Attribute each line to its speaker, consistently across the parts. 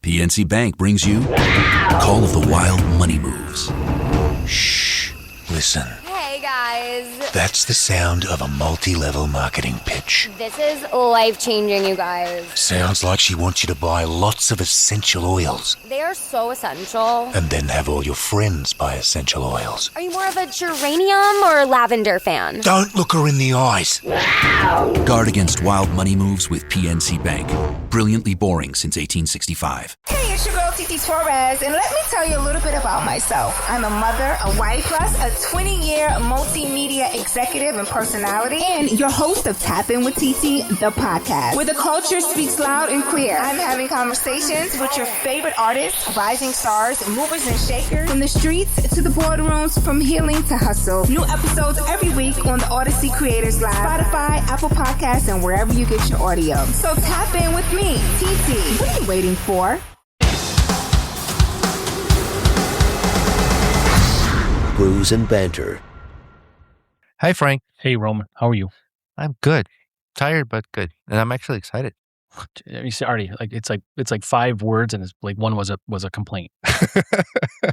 Speaker 1: PNC Bank brings you Call of the Wild Money Moves.
Speaker 2: Shh. Listen.
Speaker 3: Hey, guys.
Speaker 2: That's the sound of a multi-level marketing pitch.
Speaker 3: This is life-changing, you guys.
Speaker 2: Sounds like she wants you to buy lots of essential oils.
Speaker 3: They are so essential.
Speaker 2: And then have all your friends buy essential oils.
Speaker 3: Are you more of a geranium or lavender fan?
Speaker 2: Don't look her in the eyes.
Speaker 1: Guard against wild money moves with PNC Bank. Brilliantly boring since 1865.
Speaker 4: Hey, it's your girl Titi Torres, and let me tell you a little bit about myself. I'm a mother, a wife, plus a 20-year multimedia executive and personality, and your host of Tap In with Titi, the podcast, where the culture speaks loud and clear. I'm having conversations with your favorite artists, rising stars, movers and shakers, from the streets to the boardrooms, from healing to hustle. New episodes every week on the Odyssey Creators Live, Spotify, Apple Podcasts, and wherever you get your audio. So tap in with me, Titi. What are you waiting for?
Speaker 5: Brews and Banter.
Speaker 6: Hi, Frank.
Speaker 7: Hey, Roman. How are you?
Speaker 6: I'm good. Tired, but good. And I'm actually excited.
Speaker 7: You see, already, it's like 5 words, and it's like one was a complaint.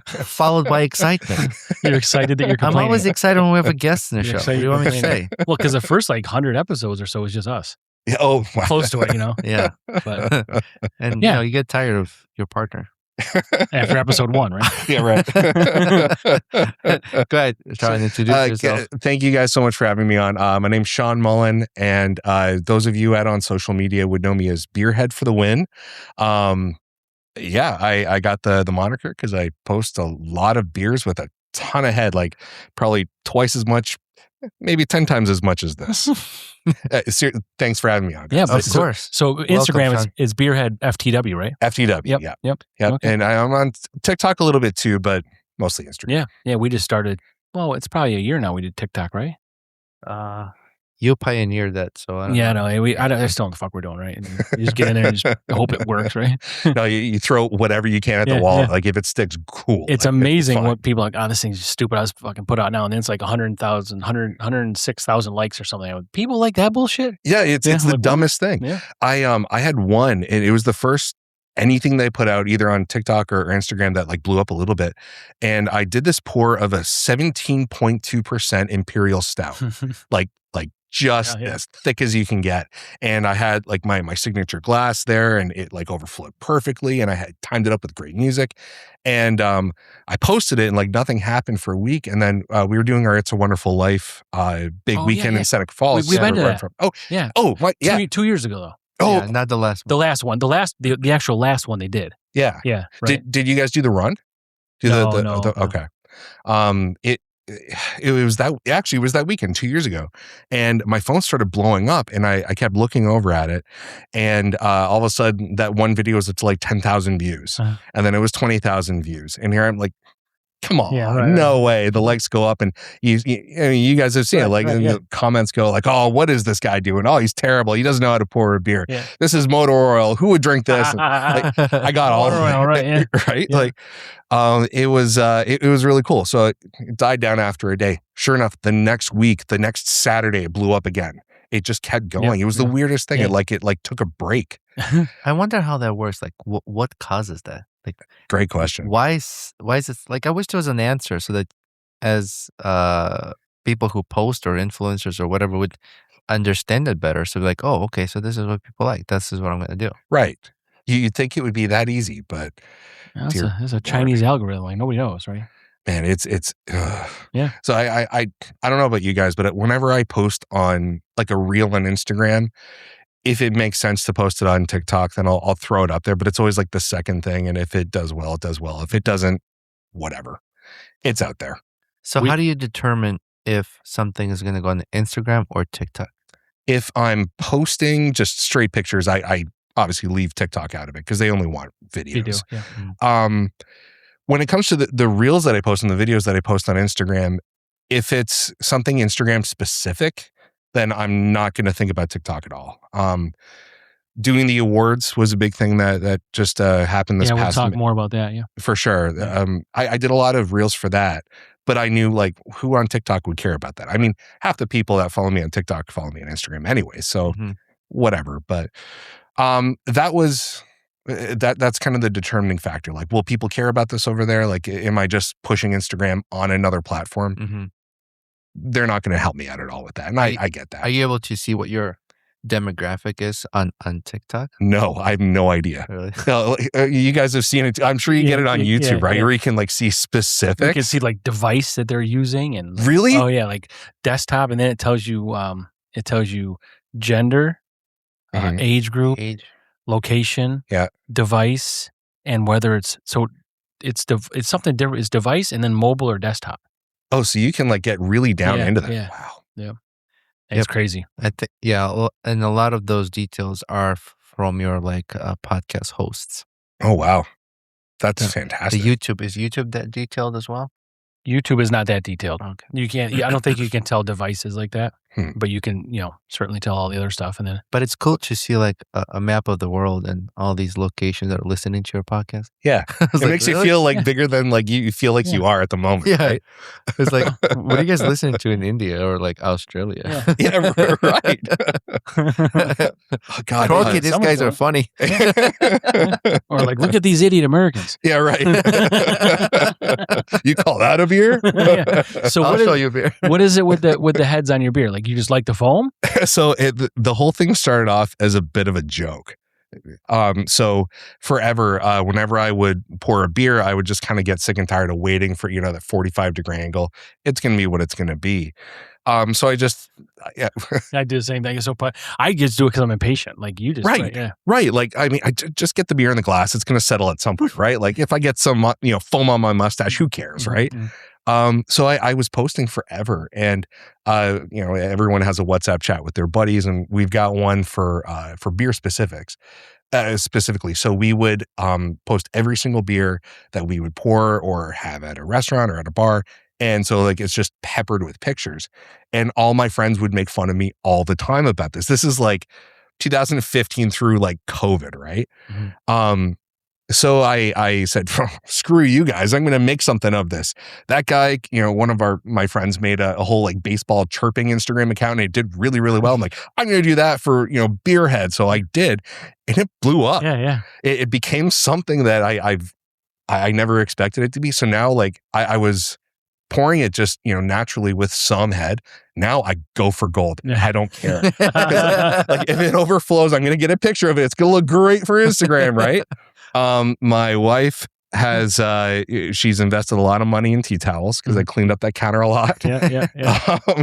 Speaker 6: Followed by excitement.
Speaker 7: You're excited that you're complaining.
Speaker 6: I'm always excited when we have a guest in the
Speaker 7: You're
Speaker 6: show. What do you want me to say?
Speaker 7: Well, because the first 100 episodes or so is just us.
Speaker 2: Yeah, oh, wow.
Speaker 7: Close to it,
Speaker 6: Yeah.
Speaker 7: But
Speaker 6: And
Speaker 7: Yeah.
Speaker 6: you get tired of your partner.
Speaker 7: after episode 1, right?
Speaker 2: Yeah, right.
Speaker 6: Go ahead, try and introduce yourself.
Speaker 8: Thank you guys so much for having me on. My name's Sean Mullen, and those of you out on social media would know me as Beerhead for the win. I got the moniker because I post a lot of beers with a ton of head, like probably twice as much, maybe 10 times as much as this. Thanks for having me on, guys.
Speaker 7: Yeah, but
Speaker 6: Of course.
Speaker 7: So Instagram
Speaker 6: Welcome,
Speaker 7: is BeerHeadFTW, right?
Speaker 8: FTW,
Speaker 7: Yep.
Speaker 8: yeah.
Speaker 7: Okay.
Speaker 8: And I'm on TikTok a little bit too, but mostly Instagram.
Speaker 7: Yeah. We just started. Well, it's probably a year now. We did TikTok, right?
Speaker 6: You pioneered that, so I don't
Speaker 7: Yeah,
Speaker 6: know.
Speaker 7: no, I still don't know what the fuck we're doing, right? And you just get in there and just hope it works, right?
Speaker 8: No, you throw whatever you can at the
Speaker 7: Yeah,
Speaker 8: wall.
Speaker 7: yeah.
Speaker 8: Like if it sticks, cool.
Speaker 7: It's
Speaker 8: Like,
Speaker 7: amazing
Speaker 8: fine.
Speaker 7: what people are like, oh, this thing's stupid. I was fucking put out now. And then it's like 106,000 likes or something. I'm like, people like that bullshit?
Speaker 8: Yeah, it's
Speaker 7: Yeah,
Speaker 8: the
Speaker 7: like, what?
Speaker 8: dumbest thing.
Speaker 7: Yeah.
Speaker 8: I had one, and it was the first anything they put out either on TikTok or Instagram that like blew up a little bit. And I did this pour of a 17.2% Imperial Stout, like just
Speaker 7: Yeah.
Speaker 8: as thick as you can get. And I had like my signature glass there, and it like overflowed perfectly, and I had timed it up with great music. And I posted it, and like nothing happened for a week. And then we were doing our It's a Wonderful Life big
Speaker 7: Oh,
Speaker 8: weekend
Speaker 7: yeah.
Speaker 8: in Seneca Falls.
Speaker 7: We've been to
Speaker 8: right
Speaker 7: that. Yeah.
Speaker 8: What? Yeah.
Speaker 7: 2 years ago, though.
Speaker 8: Oh,
Speaker 6: Yeah, not the last
Speaker 7: The
Speaker 6: one.
Speaker 7: last one. The actual last one they did.
Speaker 8: yeah.
Speaker 7: Yeah. Right.
Speaker 8: Did you guys do the run?
Speaker 7: No.
Speaker 8: Okay. It was that weekend 2 years ago, and my phone started blowing up, and I kept looking over at it, and all of a sudden that one video was to like 10,000 views,
Speaker 7: Uh-huh.
Speaker 8: and then it was 20,000 views, and here I'm like, come on,
Speaker 7: Yeah, right,
Speaker 8: no way. The likes go up, and you guys have seen it. Like
Speaker 7: right,
Speaker 8: and
Speaker 7: yeah.
Speaker 8: the comments go like, oh, what is this guy doing? Oh, he's terrible. He doesn't know how to pour a beer.
Speaker 7: Yeah.
Speaker 8: This is motor oil. Who would drink this? And, like, I got all of
Speaker 7: Motor
Speaker 8: it.
Speaker 7: oil, right, yeah.
Speaker 8: Right?
Speaker 7: Yeah.
Speaker 8: Like, it was really cool. So it died down after a day. Sure enough, the next week, the next Saturday, it blew up again. It just kept going.
Speaker 7: Yeah,
Speaker 8: It was the
Speaker 7: yeah.
Speaker 8: weirdest thing.
Speaker 7: Yeah.
Speaker 8: It took a break.
Speaker 6: I wonder how that works. Like, what causes that? Like,
Speaker 8: Great question.
Speaker 6: why is it like? I wish there was an answer so that as people who post or influencers or whatever would understand it better. So like, oh, okay, so this is what people like. This is what I'm going to do.
Speaker 8: Right. You'd think it would be that easy, but
Speaker 7: That's a Chinese algorithm. Like nobody knows, right?
Speaker 8: man, it's
Speaker 7: Yeah.
Speaker 8: So I don't know about you guys, but whenever I post on like a reel on Instagram, if it makes sense to post it on TikTok, then I'll throw it up there. But it's always like the second thing, and if it does well, it does well. If it doesn't, whatever, it's out there.
Speaker 6: So how do you determine if something is going to go on Instagram or TikTok?
Speaker 8: If I'm posting just straight pictures, I obviously leave TikTok out of it because they only want videos.
Speaker 7: Video. Yeah.
Speaker 8: When it comes to the reels that I post and the videos that I post on Instagram, if it's something Instagram specific, then I'm not going to think about TikTok at all. Doing the awards was a big thing that just happened this
Speaker 7: Yeah, we'll
Speaker 8: past
Speaker 7: talk more about that. Yeah.
Speaker 8: for sure. I did a lot of reels for that, but I knew like who on TikTok would care about that. I mean, half the people that follow me on TikTok follow me on Instagram anyway, so whatever. But that was that's kind of the determining factor. Like, will people care about this over there? Like, am I just pushing Instagram on another platform?
Speaker 6: Mm-hmm.
Speaker 8: They're not going to help me out at all with that. And I get that.
Speaker 6: Are you able to see what your demographic is on TikTok?
Speaker 8: No, I have no idea.
Speaker 6: Really?
Speaker 8: No, you guys have seen it. I'm sure you get it on YouTube, right? Where you can like see specifics.
Speaker 7: You can see like device that they're using and like,
Speaker 8: really?
Speaker 7: Oh yeah, like desktop, and then it tells you gender, age group, location, device, and whether it's something different. It's device and then mobile or desktop.
Speaker 8: Oh, so you can like get really down into that.
Speaker 7: Yeah.
Speaker 8: Wow.
Speaker 7: Yeah. It's crazy.
Speaker 6: I think, and a lot of those details are from your like podcast hosts.
Speaker 8: Oh wow, that's fantastic.
Speaker 6: Is YouTube that detailed as well?
Speaker 7: YouTube is not that detailed.
Speaker 6: Okay.
Speaker 7: You can't. I don't think you can tell devices like that, but you can, certainly tell all the other stuff. And then,
Speaker 6: but it's cool to see like a map of the world and all these locations that are listening to your podcast.
Speaker 8: Yeah, it makes you feel like bigger than like you feel like you are at the moment.
Speaker 6: Yeah,
Speaker 8: right?
Speaker 6: It's like, what are you guys listening to in India or like Australia?
Speaker 8: Yeah, right. Oh, God,
Speaker 6: Corky, these guys are funny.
Speaker 7: Or like, look at these idiot Americans.
Speaker 8: Yeah, right. You call that a beer?
Speaker 7: So
Speaker 6: I'll show you a beer.
Speaker 7: What is it with the heads on your beer? Like you just like the foam?
Speaker 8: So the whole thing started off as a bit of a joke. So forever, whenever I would pour a beer, I would just kind of get sick and tired of waiting for, that 45-degree angle. It's going to be what it's going to be. So I just,
Speaker 7: I do the same thing. So I just do it because I'm impatient. Like you just,
Speaker 8: right. Like, I mean, I just get the beer in the glass. It's going to settle at some point, right? Like if I get some, foam on my mustache, who cares, right? So I was posting forever, and everyone has a WhatsApp chat with their buddies, and we've got one for beer specifically. So we would post every single beer that we would pour or have at a restaurant or at a bar. And so like it's just peppered with pictures, and all my friends would make fun of me all the time about this. This is like 2015 through like COVID, right? So I said, screw you guys, I'm going to make something of this. That guy, one of my friends made a whole like baseball chirping Instagram account, and it did really, really well. I'm like, I'm going to do that for, BeerHead. So I did, and it blew up.
Speaker 7: Yeah.
Speaker 8: It became something that I never expected it to be. So now like I was pouring it just, naturally with some head. Now I go for gold. I don't care. Like if it overflows, I'm going to get a picture of it. It's going to look great for Instagram, right? My wife has, she's invested a lot of money in tea towels because I cleaned up that counter a lot.
Speaker 7: Yeah.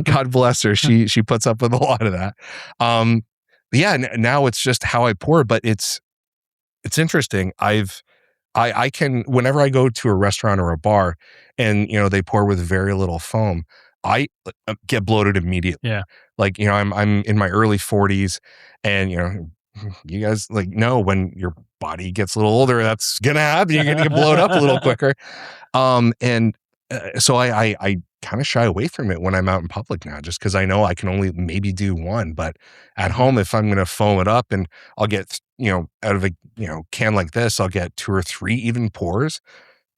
Speaker 8: God bless her. She puts up with a lot of that. Now it's just how I pour, but it's interesting. I can, whenever I go to a restaurant or a bar and, they pour with very little foam, I get bloated immediately.
Speaker 7: Yeah.
Speaker 8: Like, I'm in my early 40s, and, you guys like know when your body gets a little older, that's going to happen. You're going to get blown up a little quicker. So I kind of shy away from it when I'm out in public now, just because I know I can only maybe do one. But at home, if I'm going to foam it up, and I'll get, out of a, can like this, I'll get 2 or 3 even pours.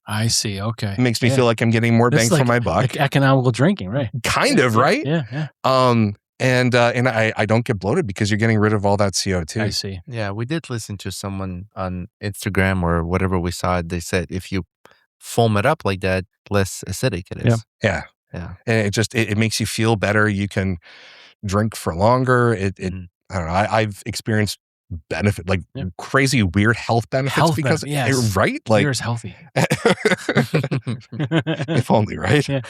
Speaker 7: I see. Okay.
Speaker 8: It makes me feel like I'm getting more bang for my buck.
Speaker 7: Like economical drinking, right?
Speaker 8: Kind of, right?
Speaker 7: Yeah.
Speaker 8: And I don't get bloated because you're getting rid of all that CO2.
Speaker 7: I see.
Speaker 6: Yeah, we did listen to someone on Instagram or whatever we saw. They said if you foam it up like that, less acidic it is.
Speaker 8: Yeah. And it makes you feel better. You can drink for longer. I don't know. I've experienced benefit, like crazy weird health benefits because right? Like
Speaker 7: beer is healthy.
Speaker 8: If only, right?
Speaker 7: Yeah.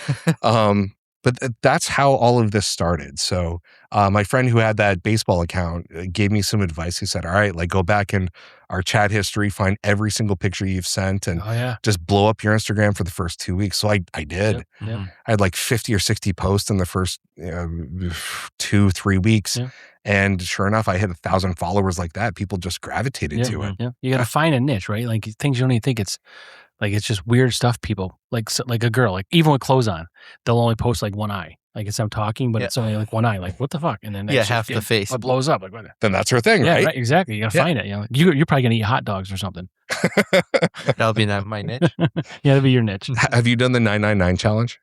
Speaker 8: But that's how all of this started. So my friend who had that baseball account gave me some advice. He said, all right, like go back in our chat history, find every single picture you've sent, and just blow up your Instagram for the first 2 weeks. So I did.
Speaker 7: Yep.
Speaker 8: I had like 50 or 60 posts in the first 2-3 weeks.
Speaker 7: Yeah.
Speaker 8: And sure enough, I hit 1,000 followers like that. People just gravitated to it.
Speaker 7: Yeah. You got to find a niche, right? Like things you don't even think it's like, it's just weird stuff. People like a girl, like even with clothes on, they'll only post like one eye. Like it's I'm talking, but it's only like one eye. Like what the fuck? And then
Speaker 6: half the face.
Speaker 7: It blows up. Like what?
Speaker 8: Then that's her thing, right?
Speaker 7: Right. Exactly. You got to find it. You're probably gonna eat hot dogs or something.
Speaker 6: That'll be my niche.
Speaker 7: Yeah, that'll be your niche.
Speaker 8: Have you done the 999 challenge?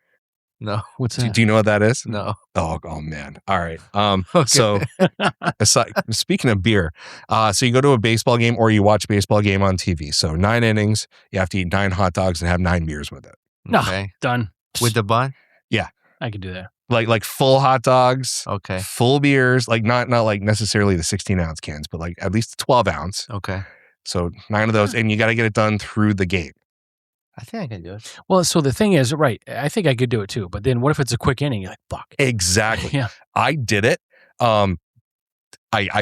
Speaker 6: No.
Speaker 7: What's
Speaker 8: Do,
Speaker 7: that?
Speaker 8: do you know what that is?
Speaker 6: No.
Speaker 8: Oh man. All right.
Speaker 6: Okay.
Speaker 8: So speaking of beer, so you go to a baseball game or you watch a baseball game on TV. So 9 innings, you have to eat 9 hot dogs and have 9 beers with it.
Speaker 6: Okay.
Speaker 7: Done.
Speaker 6: With the bun?
Speaker 7: I could do that.
Speaker 8: Like full hot dogs,
Speaker 6: Okay.
Speaker 8: full beers, like not like necessarily the 16-ounce cans, but like at least 12-ounce.
Speaker 6: Okay.
Speaker 8: So 9 of those, and you got to get it done through the game.
Speaker 6: I think I can do it.
Speaker 7: Well, so the thing is, right, I think I could do it too. But then what if it's a quick inning? You're like, fuck.
Speaker 8: Exactly.
Speaker 7: Yeah.
Speaker 8: I did it. I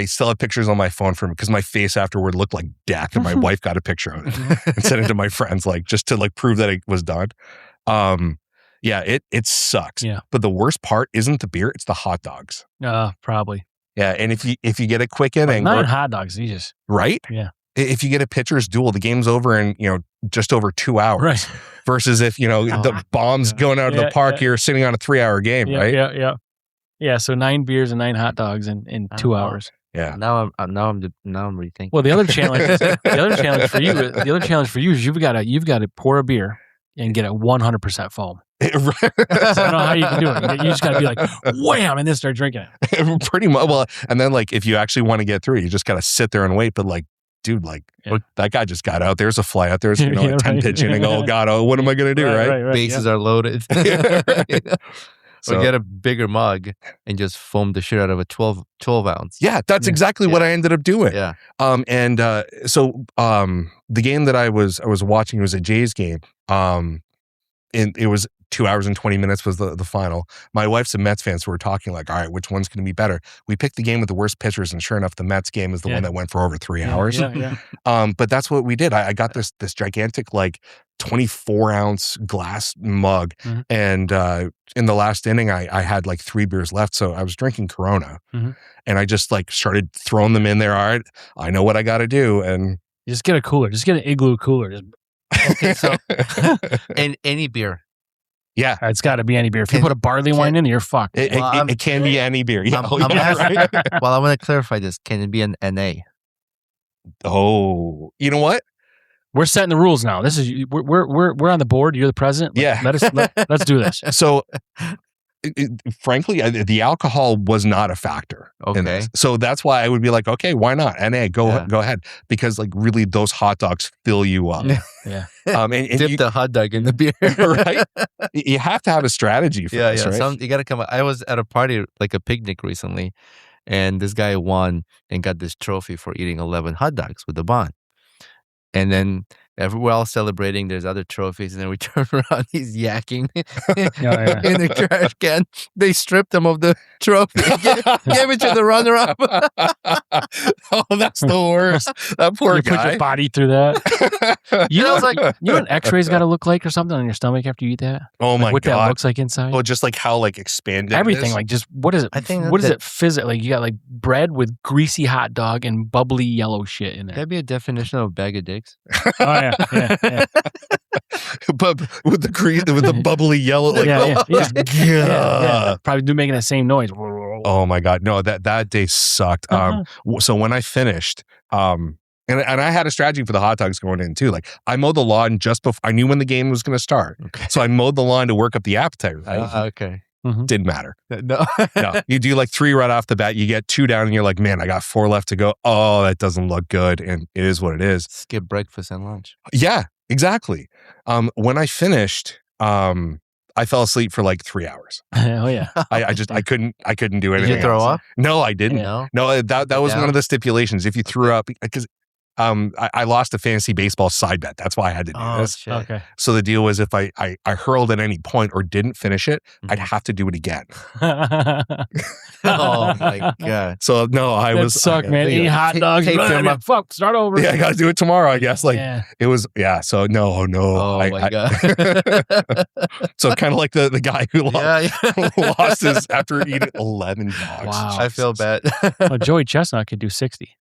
Speaker 8: still have pictures on my phone from it because my face afterward looked like death, and my wife got a picture of it and sent it to my friends, like just to like prove that it was done. Yeah, it sucks.
Speaker 7: Yeah.
Speaker 8: But the worst part isn't the beer; it's the hot dogs.
Speaker 7: Probably.
Speaker 8: Yeah, and if you get a quick inning,
Speaker 7: 9 hot dogs, you just.
Speaker 8: right?
Speaker 7: Yeah.
Speaker 8: If you get a pitcher's duel, the game's over in just over 2 hours.
Speaker 7: Right.
Speaker 8: Versus if the bomb's going out of the park, you're sitting on a 3-hour game, right?
Speaker 7: Yeah. So 9 beers and 9 hot dogs in 2 hours.
Speaker 8: Yeah.
Speaker 6: Now I'm rethinking.
Speaker 7: Well, the other challenge for you is you've got to pour a beer and get it 100% foam.
Speaker 8: Right.
Speaker 7: So I don't know how you can do it. You just got to be like, wham, and then start drinking it.
Speaker 8: Pretty much. Well, and then like if you actually want to get through it, you just got to sit there and wait. But like, dude, like that guy just got out. There's a fly out. There's a 10-pitch inning. Oh God, what am I gonna do? Right.
Speaker 6: Bases are loaded. So get a bigger mug and just foam the shit out of a 12 ounce.
Speaker 8: Yeah, that's exactly what I ended up doing.
Speaker 6: Yeah.
Speaker 8: So the game that I was watching was a Jays game. And it was 2 hours and 20 minutes was the final. My wife's a Mets fan, so we're talking like, all right, which one's going to be better? We picked the game with the worst pitchers, and sure enough, the Mets game is the one that went for over 3 hours.
Speaker 7: Yeah.
Speaker 8: But that's what we did. I got this gigantic like 24-ounce glass mug, and in the last inning, I had like 3 beers left, so I was drinking Corona, and I just like started throwing them in there. All right, I know what I got to do, and
Speaker 7: just get a cooler. Just get an igloo cooler.
Speaker 6: Okay, so and any beer.
Speaker 8: Yeah,
Speaker 7: it's got to be any beer. If you put a barley wine in, you're fucked.
Speaker 8: It can be any beer. Yeah,
Speaker 6: right. Well, I want to clarify this. Can it be an NA?
Speaker 8: Oh, you know what?
Speaker 7: We're setting the rules now. This is we're on the board. You're the president. Let's do this.
Speaker 8: So, frankly, the alcohol was not a factor.
Speaker 6: Okay.
Speaker 8: In this. So that's why I would be like, okay, why not? NA, go ahead, because like really, those hot dogs fill you up.
Speaker 7: Yeah.
Speaker 8: And
Speaker 6: dip the hot dog in the beer,
Speaker 8: right? You have to have a strategy for this, right?
Speaker 6: You got to come. I was at a party, like a picnic recently, and this guy won and got this trophy for eating 11 hot dogs with the bun. And then we're all celebrating. There's other trophies, and then we turn around. He's yakking in the trash can. They stripped him of the trophy. Gave it to the runner-up.
Speaker 8: Oh, that's the worst. That poor
Speaker 7: you
Speaker 8: guy.
Speaker 7: Put your body through that. You know what an X-ray's got to look like or something on your stomach after you eat that.
Speaker 8: Oh my
Speaker 7: what
Speaker 8: God!
Speaker 7: What that looks like inside.
Speaker 8: Oh, just like how like expanded
Speaker 7: everything. Like just what is it?
Speaker 6: I think
Speaker 7: what is it physically? Like you got like bread with greasy hot dog and bubbly yellow shit in there.
Speaker 6: That'd be a definition of a bag of dicks.
Speaker 7: Oh yeah.
Speaker 8: But with the bubbly yellow, like
Speaker 7: probably making that same noise.
Speaker 8: Oh my God, no! That day sucked. So when I finished, and I had a strategy for the hot dogs going in too. Like I mowed the lawn just before I knew when the game was going to start. Okay. So I mowed the lawn to work up the appetite. Right?
Speaker 6: Okay.
Speaker 8: Didn't matter.
Speaker 6: No.
Speaker 8: You do like 3 right off the bat. You get 2 down, and you're like, man, I got 4 left to go. Oh, that doesn't look good, and it is what it is.
Speaker 6: Skip breakfast and lunch.
Speaker 8: Yeah, exactly. When I finished, I fell asleep for like 3 hours.
Speaker 7: Oh yeah.
Speaker 8: I couldn't do anything.
Speaker 6: Did you throw up?
Speaker 8: No, I didn't. No, that was one of the stipulations. If you threw up, because I lost a fantasy baseball side bet. That's why I had to do this.
Speaker 6: Shit.
Speaker 7: Okay.
Speaker 8: So the deal was if I hurled at any point or didn't finish it, I'd have to do it again.
Speaker 6: Oh my God.
Speaker 8: So no, I
Speaker 7: that
Speaker 8: was
Speaker 7: suck, man. Eat hot dogs. Fuck, start over.
Speaker 8: Yeah, I got to do it tomorrow, I guess. Like it was, So no.
Speaker 6: Oh my God.
Speaker 8: So kind of like the guy who lost his after eating 11 dogs.
Speaker 6: Wow. I feel bad.
Speaker 7: Well, Joey Chestnut could do 60.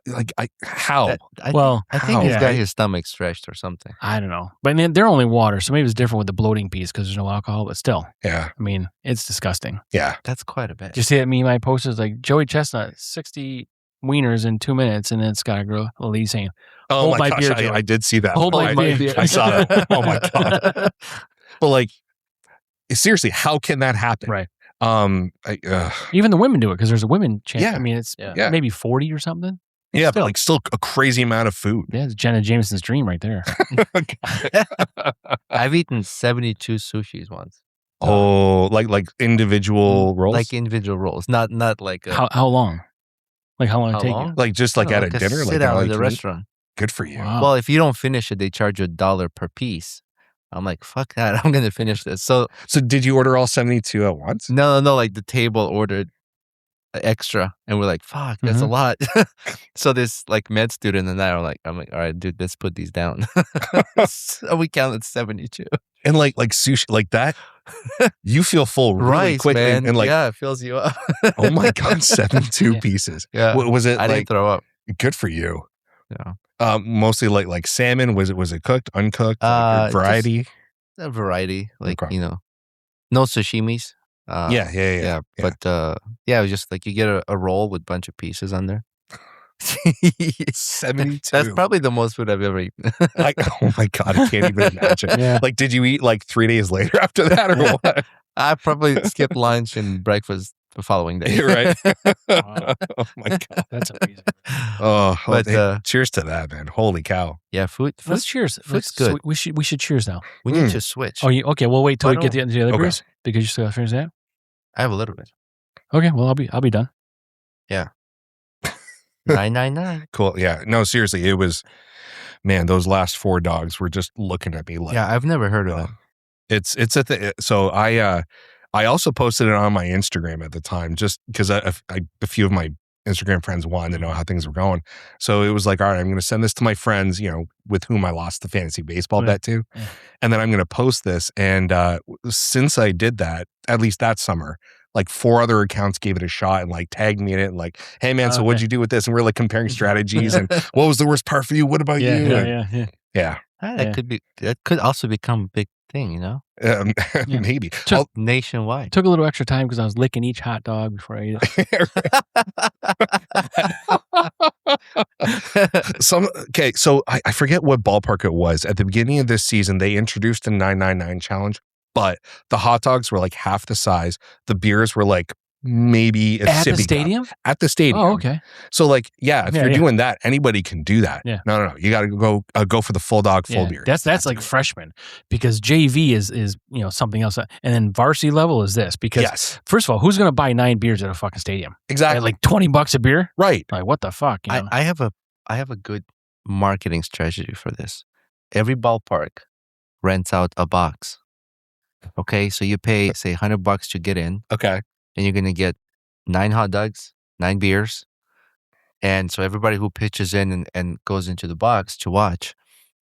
Speaker 8: Like how?
Speaker 6: I think he's got his stomach stretched or something.
Speaker 7: I don't know, but they're only water, so maybe it's different with the bloating piece because there's no alcohol. But still, I mean, it's disgusting.
Speaker 8: Yeah,
Speaker 6: that's quite a bit.
Speaker 7: Did you see that meme I posted? It's like Joey Chestnut 60 wieners in 2 minutes, and then Scott Girl Lee saying,
Speaker 8: "Oh my gosh, I did see that.
Speaker 7: Hold my beer.
Speaker 8: I saw that. Oh my God. But like, seriously, how can that happen?
Speaker 7: Right.
Speaker 8: I,
Speaker 7: Even the women do it because there's a women chance.
Speaker 8: Yeah.
Speaker 7: I mean, it's
Speaker 8: Yeah.
Speaker 7: maybe 40 or something.
Speaker 8: yeah,
Speaker 7: Still.
Speaker 8: but like still a crazy amount of food.
Speaker 7: Yeah, it's Jenna Jameson's dream right there.
Speaker 6: I've eaten 72 sushis once.
Speaker 8: Oh, like individual rolls,
Speaker 6: Like individual rolls, not like
Speaker 7: How long? Like how long
Speaker 6: How
Speaker 7: it take
Speaker 6: long?
Speaker 7: you?
Speaker 8: like just like
Speaker 6: I
Speaker 8: at
Speaker 6: don't
Speaker 8: a
Speaker 6: know,
Speaker 8: dinner,
Speaker 6: sit
Speaker 8: like
Speaker 6: down
Speaker 8: all
Speaker 6: at
Speaker 8: you
Speaker 6: the
Speaker 8: can eat?
Speaker 6: restaurant.
Speaker 8: Good for you.
Speaker 7: Wow.
Speaker 6: Well, if you don't finish it, they charge you $1 per piece. I'm like, fuck that. I'm gonna finish this. So
Speaker 8: So did you order all 72 at once?
Speaker 6: no. Like the table ordered extra, and we're like, fuck, that's a lot. So this like med student and I are like, I'm like, all right, dude, let's put these down. So we counted 72.
Speaker 8: And like sushi like that, you feel full really
Speaker 6: Rice,
Speaker 8: quick
Speaker 6: man.
Speaker 8: and like,
Speaker 6: yeah, it fills you up.
Speaker 8: oh my god, 72
Speaker 7: Yeah.
Speaker 8: pieces.
Speaker 6: Yeah.
Speaker 8: Was it
Speaker 6: I didn't
Speaker 8: like
Speaker 6: throw up.
Speaker 8: good for you?
Speaker 6: Yeah.
Speaker 8: Mostly like salmon. Was it cooked, uncooked,
Speaker 6: Just
Speaker 8: variety?
Speaker 6: A variety, like
Speaker 8: Okay.
Speaker 6: no sashimis.
Speaker 8: Yeah.
Speaker 6: But it was just like you get a roll with a bunch of pieces on there.
Speaker 8: 72.
Speaker 6: That's probably the most food I've ever eaten.
Speaker 8: Like, oh my god, I can't even imagine.
Speaker 7: Yeah.
Speaker 8: Like, did you eat like 3 days later after that or what?
Speaker 6: I probably skipped lunch and breakfast the following day.
Speaker 8: You're right.
Speaker 7: Wow.
Speaker 8: Oh my god.
Speaker 7: That's amazing.
Speaker 8: Oh,
Speaker 6: But,
Speaker 8: hey, cheers to that, man. Holy cow.
Speaker 6: Yeah, food.
Speaker 7: Let's cheers.
Speaker 6: food's
Speaker 7: So
Speaker 6: good.
Speaker 7: we should cheers now.
Speaker 6: We need to switch.
Speaker 7: Oh, okay. We'll wait till
Speaker 6: Why
Speaker 7: we get
Speaker 6: don't-
Speaker 7: to the other
Speaker 8: Okay.
Speaker 7: beers because you still got to finish that.
Speaker 6: I have a little bit.
Speaker 7: Okay. Well, I'll be done.
Speaker 6: 999.
Speaker 8: Cool. Yeah. No, seriously, it was, man, those last 4 dogs were just looking at me like,
Speaker 6: Yeah, I've never heard of
Speaker 8: uh,
Speaker 6: that.
Speaker 8: it's a thing. So I also posted it on my Instagram at the time just because a few of my Instagram friends wanted to know how things were going. So it was like, all right, I'm going to send this to my friends, with whom I lost the fantasy baseball
Speaker 7: Right.
Speaker 8: bet to.
Speaker 7: Yeah.
Speaker 8: And then I'm going to post this. And since I did that, at least that summer, like 4 other accounts gave it a shot and like tagged me in it and like, hey man, so what'd
Speaker 7: Okay.
Speaker 8: you do with this? And we're like comparing strategies and what was the worst part for you? What about you? And- yeah.
Speaker 6: That could also become a big thing,
Speaker 8: Um,
Speaker 7: Yeah.
Speaker 8: Maybe.
Speaker 7: So-
Speaker 6: nationwide.
Speaker 7: Took a little extra time because I was licking each hot dog before I ate it.
Speaker 8: Okay, so I forget what ballpark it was. At the beginning of this season, they introduced a 999 challenge, but the hot dogs were like half the size. The beers were like maybe a
Speaker 7: At the
Speaker 8: sippy cup.
Speaker 7: stadium?
Speaker 8: At the stadium.
Speaker 7: Oh, okay.
Speaker 8: So like, yeah, if
Speaker 7: Yeah,
Speaker 8: you're
Speaker 7: yeah.
Speaker 8: doing that, anybody can do that.
Speaker 7: Yeah.
Speaker 8: No. You got to go for the full dog, full
Speaker 7: Yeah,
Speaker 8: beer.
Speaker 7: that's like freshman because JV is something else, and then varsity level is this because
Speaker 8: Yes,
Speaker 7: first of all, who's gonna buy 9 beers at a fucking stadium
Speaker 8: exactly.
Speaker 7: at like $20 a beer?
Speaker 8: Right.
Speaker 7: Like what the fuck? You know?
Speaker 6: I have a good marketing strategy for this. Every ballpark rents out a box. Okay, so you pay say $100 to get in,
Speaker 8: Okay.
Speaker 6: and you're gonna get 9 hot dogs, 9 beers, and so everybody who pitches in and goes into the box to watch,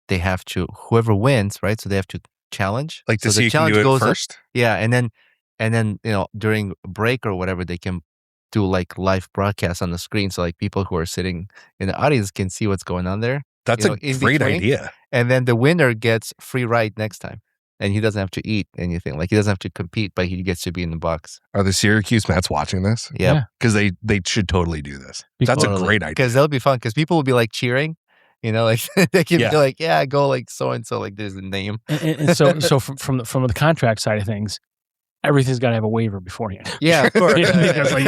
Speaker 6: they have to whoever wins, right? So they have to challenge,
Speaker 8: Like to
Speaker 6: so
Speaker 8: see
Speaker 6: the
Speaker 8: you can
Speaker 6: challenge
Speaker 8: do it
Speaker 6: goes up-
Speaker 8: first.
Speaker 6: yeah, and then during break or whatever they can do like live broadcasts on the screen, so like people who are sitting in the audience can see what's going on there.
Speaker 8: That's
Speaker 6: you know,
Speaker 8: a
Speaker 6: in
Speaker 8: great
Speaker 6: between.
Speaker 8: idea.
Speaker 6: And then the winner gets free ride next time. And he doesn't have to eat anything. Like he doesn't have to compete, but he gets to be in the box.
Speaker 8: Are the Syracuse Mets watching this?
Speaker 6: Yeah.
Speaker 7: Yeah.
Speaker 8: Because they should totally do this. That's a great idea.
Speaker 6: Because that'll be fun. Because people will be like cheering. Like they can
Speaker 8: Yeah.
Speaker 6: be like, yeah, go like so and so. Like there's a name.
Speaker 7: and so from the contract side of things, everything's got to have a waiver beforehand.
Speaker 6: Yeah, of course.
Speaker 7: Yeah, because, like,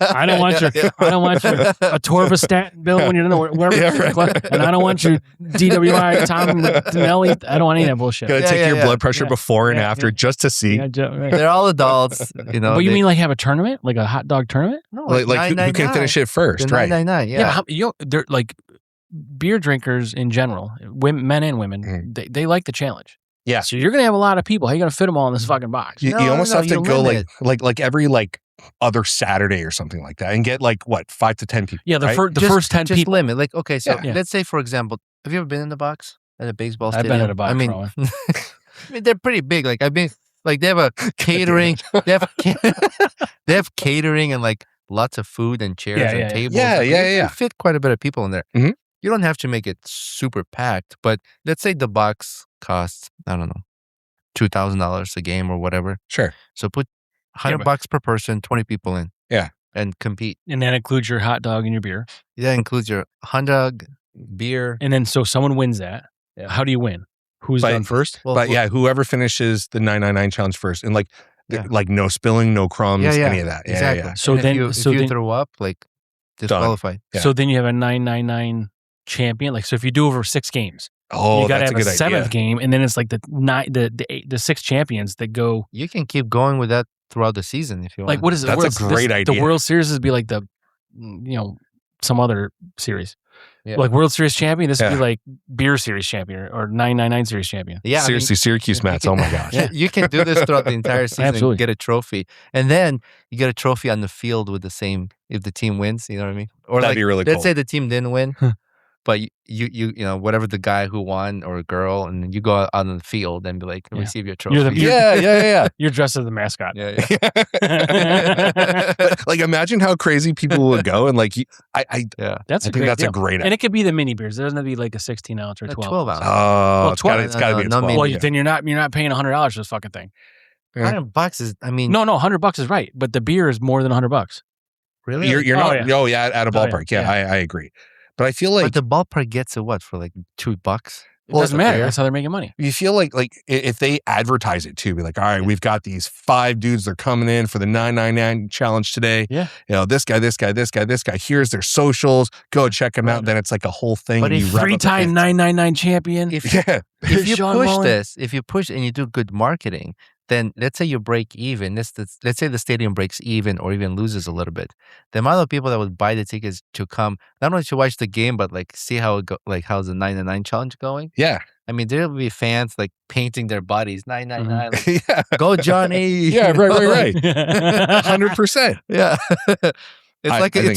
Speaker 7: I don't want your a Torvastat bill when you're in the wherever,
Speaker 8: Yeah, right.
Speaker 7: and I don't want your DWI Tom Tonelli. I don't want any of that bullshit.
Speaker 8: Gotta
Speaker 6: Yeah,
Speaker 8: take
Speaker 6: yeah,
Speaker 8: your
Speaker 6: yeah.
Speaker 8: blood pressure
Speaker 7: Yeah.
Speaker 8: before and
Speaker 7: Yeah,
Speaker 8: after
Speaker 7: yeah.
Speaker 8: just to see.
Speaker 7: Yeah, right.
Speaker 6: They're all adults.
Speaker 7: But you mean like have a tournament, like a hot dog tournament?
Speaker 6: no,
Speaker 8: Like who can finish it first, right?
Speaker 6: 999.
Speaker 7: Yeah, but they're like beer drinkers in general, men and women.
Speaker 8: Mhm.
Speaker 7: They like the challenge.
Speaker 8: Yeah.
Speaker 7: So you're gonna have a lot of people. How you gonna fit them all in this fucking box?
Speaker 8: You,
Speaker 6: No,
Speaker 8: you almost
Speaker 6: no,
Speaker 8: have to
Speaker 6: you
Speaker 8: go
Speaker 6: limit
Speaker 8: like every other Saturday or something like that and get 5 to 10 people.
Speaker 7: Yeah, the
Speaker 8: right?
Speaker 7: first 10
Speaker 6: just
Speaker 7: people.
Speaker 6: limit. Like okay, so
Speaker 7: Yeah.
Speaker 6: let's say for example, have you ever been in the box at a baseball
Speaker 7: I've
Speaker 6: stadium?
Speaker 7: been at a box,
Speaker 6: I mean,
Speaker 7: Rowan.
Speaker 6: I mean, they're pretty big. Like I've been, like they have a catering. they have catering and like lots of food and chairs
Speaker 7: Yeah,
Speaker 6: and
Speaker 7: yeah, yeah.
Speaker 6: tables.
Speaker 8: Yeah,
Speaker 6: Like,
Speaker 8: yeah,
Speaker 6: you
Speaker 8: yeah.
Speaker 6: can fit quite a bit of people in there.
Speaker 8: Mhm.
Speaker 6: You don't have to make it super packed, but let's say the box costs I don't know $2,000 a game or whatever.
Speaker 8: Sure.
Speaker 6: So put
Speaker 7: Yeah,
Speaker 6: $100 per person, 20 people in.
Speaker 8: Yeah.
Speaker 6: And compete.
Speaker 7: And that includes your hot dog and your beer.
Speaker 6: That includes your hot dog, beer.
Speaker 7: And then so someone wins that.
Speaker 6: Yeah.
Speaker 7: How do you win? Who's done first?
Speaker 6: Well,
Speaker 8: But yeah, whoever finishes the 999 challenge first, and like no spilling, no crumbs, any of that. Yeah,
Speaker 6: exactly.
Speaker 8: yeah.
Speaker 7: So
Speaker 6: And
Speaker 7: then,
Speaker 6: if you throw up, like disqualified.
Speaker 8: Yeah.
Speaker 7: So then you have a 999 champion. Like, so if you do over 6 games,
Speaker 8: Oh,
Speaker 7: you got to
Speaker 8: that's
Speaker 7: have
Speaker 8: a
Speaker 7: a
Speaker 8: good
Speaker 7: 7th
Speaker 8: idea.
Speaker 7: game, and then it's like the 6 champions that go.
Speaker 6: You can keep going with that throughout the season if you want.
Speaker 7: Like, what is it?
Speaker 8: That's a great idea.
Speaker 7: The World Series would be like some other series.
Speaker 6: Yeah.
Speaker 7: Like World Series champion, this would
Speaker 8: Yeah.
Speaker 7: be like Beer Series champion or 999 Series champion.
Speaker 6: Yeah,
Speaker 8: Seriously, Syracuse Mets. Oh my gosh.
Speaker 6: You can do this throughout the entire season
Speaker 7: Absolutely.
Speaker 6: and get a trophy. And then you get a trophy on the field with the same, if the team wins, you know what I mean? Or
Speaker 8: That'd be really
Speaker 6: let's
Speaker 8: cool.
Speaker 6: say the team didn't win, but you know, whatever the guy who won or a girl, and then you go out on the field and be like, receive your trophy.
Speaker 7: You're the-
Speaker 8: Yeah.
Speaker 7: You're dressed as the mascot.
Speaker 6: yeah.
Speaker 8: Like, imagine how crazy people would go, and like,
Speaker 7: That's
Speaker 8: I think that's a great
Speaker 7: And
Speaker 8: idea.
Speaker 7: it could be the mini beers. It doesn't have to be like a 16 ounce or 12.
Speaker 6: 12 ounce.
Speaker 8: Oh, it's
Speaker 7: 12.
Speaker 8: gotta be a
Speaker 6: No,
Speaker 8: 12.
Speaker 6: maybe.
Speaker 7: Well, then you're not paying $100 for this fucking thing.
Speaker 8: Yeah.
Speaker 6: $100 is, I mean,
Speaker 7: No, $100 is right, but the beer is more than $100.
Speaker 6: really?
Speaker 8: You're
Speaker 7: Oh,
Speaker 8: not.
Speaker 7: yeah.
Speaker 8: Oh yeah, at a
Speaker 7: Oh, yeah.
Speaker 8: ballpark. Yeah,
Speaker 7: Yeah.
Speaker 8: I agree. But I feel like
Speaker 6: But the ballpark gets it what for like $2?
Speaker 7: It doesn't matter.
Speaker 6: fair.
Speaker 7: That's how they're making money.
Speaker 8: you feel like if they advertise it too, be like, all right, we've got these 5 dudes. They're coming in for the 999 challenge today.
Speaker 7: Yeah.
Speaker 8: You know, this guy. Here's their socials. Go check them out. Then it's like a whole thing.
Speaker 6: But
Speaker 8: and
Speaker 6: if
Speaker 8: you rev up the
Speaker 7: 3-time
Speaker 8: fans.
Speaker 7: 999 champion.
Speaker 8: Yeah.
Speaker 6: If you
Speaker 7: Sean
Speaker 6: push
Speaker 7: Mullen.
Speaker 6: this, if you push and you do good marketing, then let's say you break even. Let's say the stadium breaks even or even loses a little bit. The amount of people that would buy the tickets to come, not only to watch the game, but like see how it like how's the 999 challenge going.
Speaker 8: Yeah.
Speaker 6: I mean, there will be fans like painting their bodies 999.
Speaker 7: Mm-hmm.
Speaker 6: Like,
Speaker 8: Yeah.
Speaker 6: go Johnny!
Speaker 8: Yeah. Right. 100%.
Speaker 6: Yeah, it's
Speaker 8: I
Speaker 6: like
Speaker 8: think it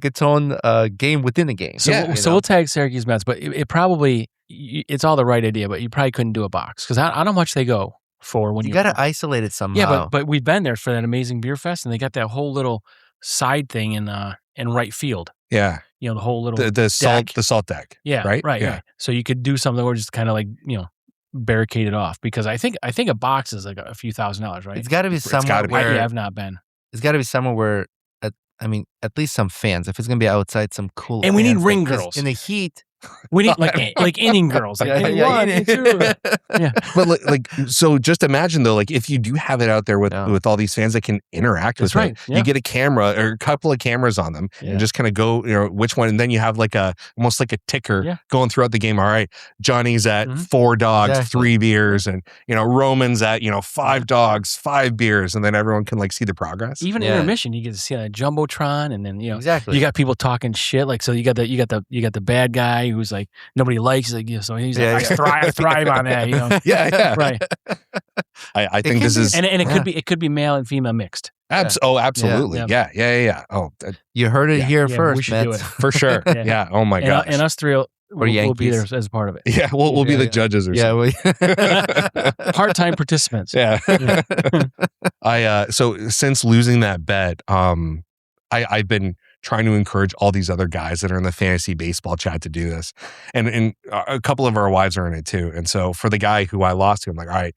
Speaker 6: its own game within a game.
Speaker 7: So,
Speaker 8: Yeah.
Speaker 7: so we'll tag Syracuse Mets, but it probably, it's all the right idea, but you probably couldn't do a box because I don't know how much they go for when
Speaker 6: you got to isolate it somehow.
Speaker 7: Yeah, but we've been there for that amazing beer fest, and they got that whole little side thing in right field.
Speaker 8: Yeah.
Speaker 7: You know, the whole little
Speaker 8: The salt
Speaker 7: deck.
Speaker 8: deck.
Speaker 7: Yeah,
Speaker 8: Right.
Speaker 7: right.
Speaker 8: Yeah.
Speaker 7: Yeah. So you could do something where just kind of like barricade it off because I think a box is like a few $1,000s, right?
Speaker 6: it's got to be somewhere
Speaker 8: gotta be.
Speaker 6: where
Speaker 7: I've not been.
Speaker 6: it's got to be somewhere where, at least some fans. If it's gonna be outside, some cool.
Speaker 7: And we need
Speaker 6: fans,
Speaker 7: ring
Speaker 6: like, 'cause
Speaker 7: girls.
Speaker 6: in the heat.
Speaker 7: We need like inning girls, like inning one, inning two. Yeah.
Speaker 8: But so just imagine though, like if you do have it out there with all these fans that can interact
Speaker 7: That's
Speaker 8: with
Speaker 7: right.
Speaker 8: it,
Speaker 7: Yeah.
Speaker 8: you get a camera or a couple of cameras on them and just kind of go, which one, and then you have like almost like a ticker going throughout the game. All right, Johnny's at 4 dogs,
Speaker 6: Exactly.
Speaker 8: 3 beers, and Roman's at 5 dogs, 5 beers, and then everyone can like see the progress.
Speaker 7: Even intermission, you get to see on a jumbotron, and then
Speaker 6: Exactly.
Speaker 7: you got people talking shit. Like so, you got the bad guy who's like nobody likes. Like so he's like I thrive on that.
Speaker 8: Yeah.
Speaker 7: Right.
Speaker 8: I think this is
Speaker 7: And it could be male and female mixed.
Speaker 8: absolutely. Yeah. Oh,
Speaker 6: You heard it here
Speaker 7: Yeah,
Speaker 6: first,
Speaker 7: we should do
Speaker 6: Mets.
Speaker 7: it.
Speaker 8: for sure. Yeah. Oh my gosh.
Speaker 7: And us three will be there
Speaker 6: Yankees.
Speaker 7: as part of it.
Speaker 8: Yeah, we'll be the judges or
Speaker 6: Yeah,
Speaker 8: something.
Speaker 7: Part-time participants.
Speaker 8: Yeah. So since losing that bet, I've been trying to encourage all these other guys that are in the fantasy baseball chat to do this. And a couple of our wives are in it too. And so for the guy who I lost to, I'm like, all right,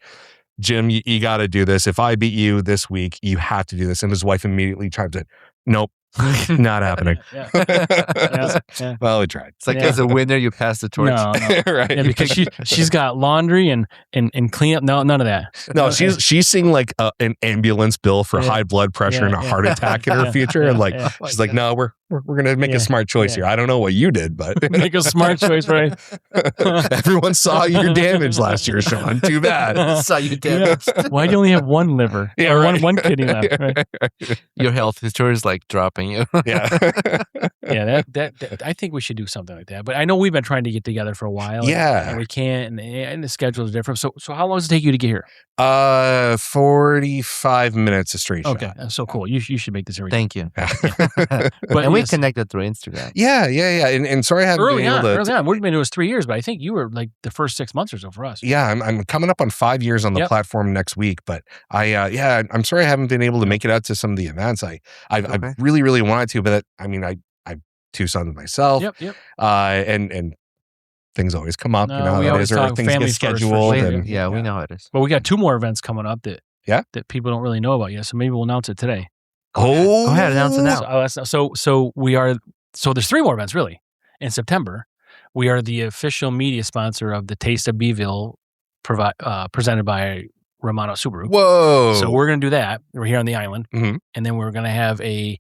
Speaker 8: Jim, you got to do this. If I beat you this week, you have to do this. And his wife immediately chimes in, nope, not happening.
Speaker 7: Yeah.
Speaker 8: Well, we tried.
Speaker 6: It's like as a winner, you pass the torch.
Speaker 7: No.
Speaker 8: Right.
Speaker 7: Yeah, because she's got laundry and cleanup. No, none of that.
Speaker 8: No, she's seeing like an ambulance bill for high blood pressure and a heart attack in her future, and like she's like, no, we're gonna make a smart choice here. I don't know what you did, but
Speaker 7: Make a smart choice, right?
Speaker 8: everyone saw your damage last year, Sean. Too bad.
Speaker 6: Saw you damaged.
Speaker 7: Why do you only have one liver?
Speaker 8: Yeah,
Speaker 7: Or
Speaker 8: right.
Speaker 7: one kidney left. Right?
Speaker 6: Your health history is like dropping you.
Speaker 8: Yeah.
Speaker 7: Yeah, that I think we should do something like that. But I know we've been trying to get together for a while.
Speaker 8: Yeah.
Speaker 7: and we can't, and the schedule is different. So how long does it take you to get here?
Speaker 8: 45 minutes a straight
Speaker 7: Okay,
Speaker 8: shot.
Speaker 7: that's so cool. You should make this every.
Speaker 6: Thank you.
Speaker 7: But
Speaker 6: And we
Speaker 7: yes,
Speaker 6: connected through Instagram.
Speaker 8: Yeah. And sorry I haven't
Speaker 7: early
Speaker 8: been able
Speaker 7: on,
Speaker 8: to.
Speaker 7: early on. We've been doing this 3 years, but I think you were like the first 6 months or so for us.
Speaker 8: Yeah, I'm coming up on 5 years on the
Speaker 7: Yep.
Speaker 8: platform next week, but I'm sorry I haven't been able to make it out to some of the events. I
Speaker 6: Okay.
Speaker 8: really, really wanted to, but I have 2 sons myself.
Speaker 7: Yep.
Speaker 8: And things always come up,
Speaker 7: No,
Speaker 8: you know,
Speaker 7: we
Speaker 8: how it
Speaker 7: always
Speaker 8: is, or
Speaker 7: talk
Speaker 8: things
Speaker 7: family
Speaker 8: get
Speaker 7: first for
Speaker 8: scheduled.
Speaker 7: sure.
Speaker 8: And,
Speaker 6: Yeah, we know how it is.
Speaker 7: But we got 2 more events coming up that people don't really know about yet. So maybe we'll announce it today.
Speaker 8: Oh,
Speaker 6: Go ahead, announce it now.
Speaker 7: So we are. So there's 3 more events really in September. We are the official media sponsor of the Taste of Beeville, presented by Romano Subaru.
Speaker 8: Whoa!
Speaker 7: So we're going to do that. We're here on the island,
Speaker 8: Mhm.
Speaker 7: and then we're going to have a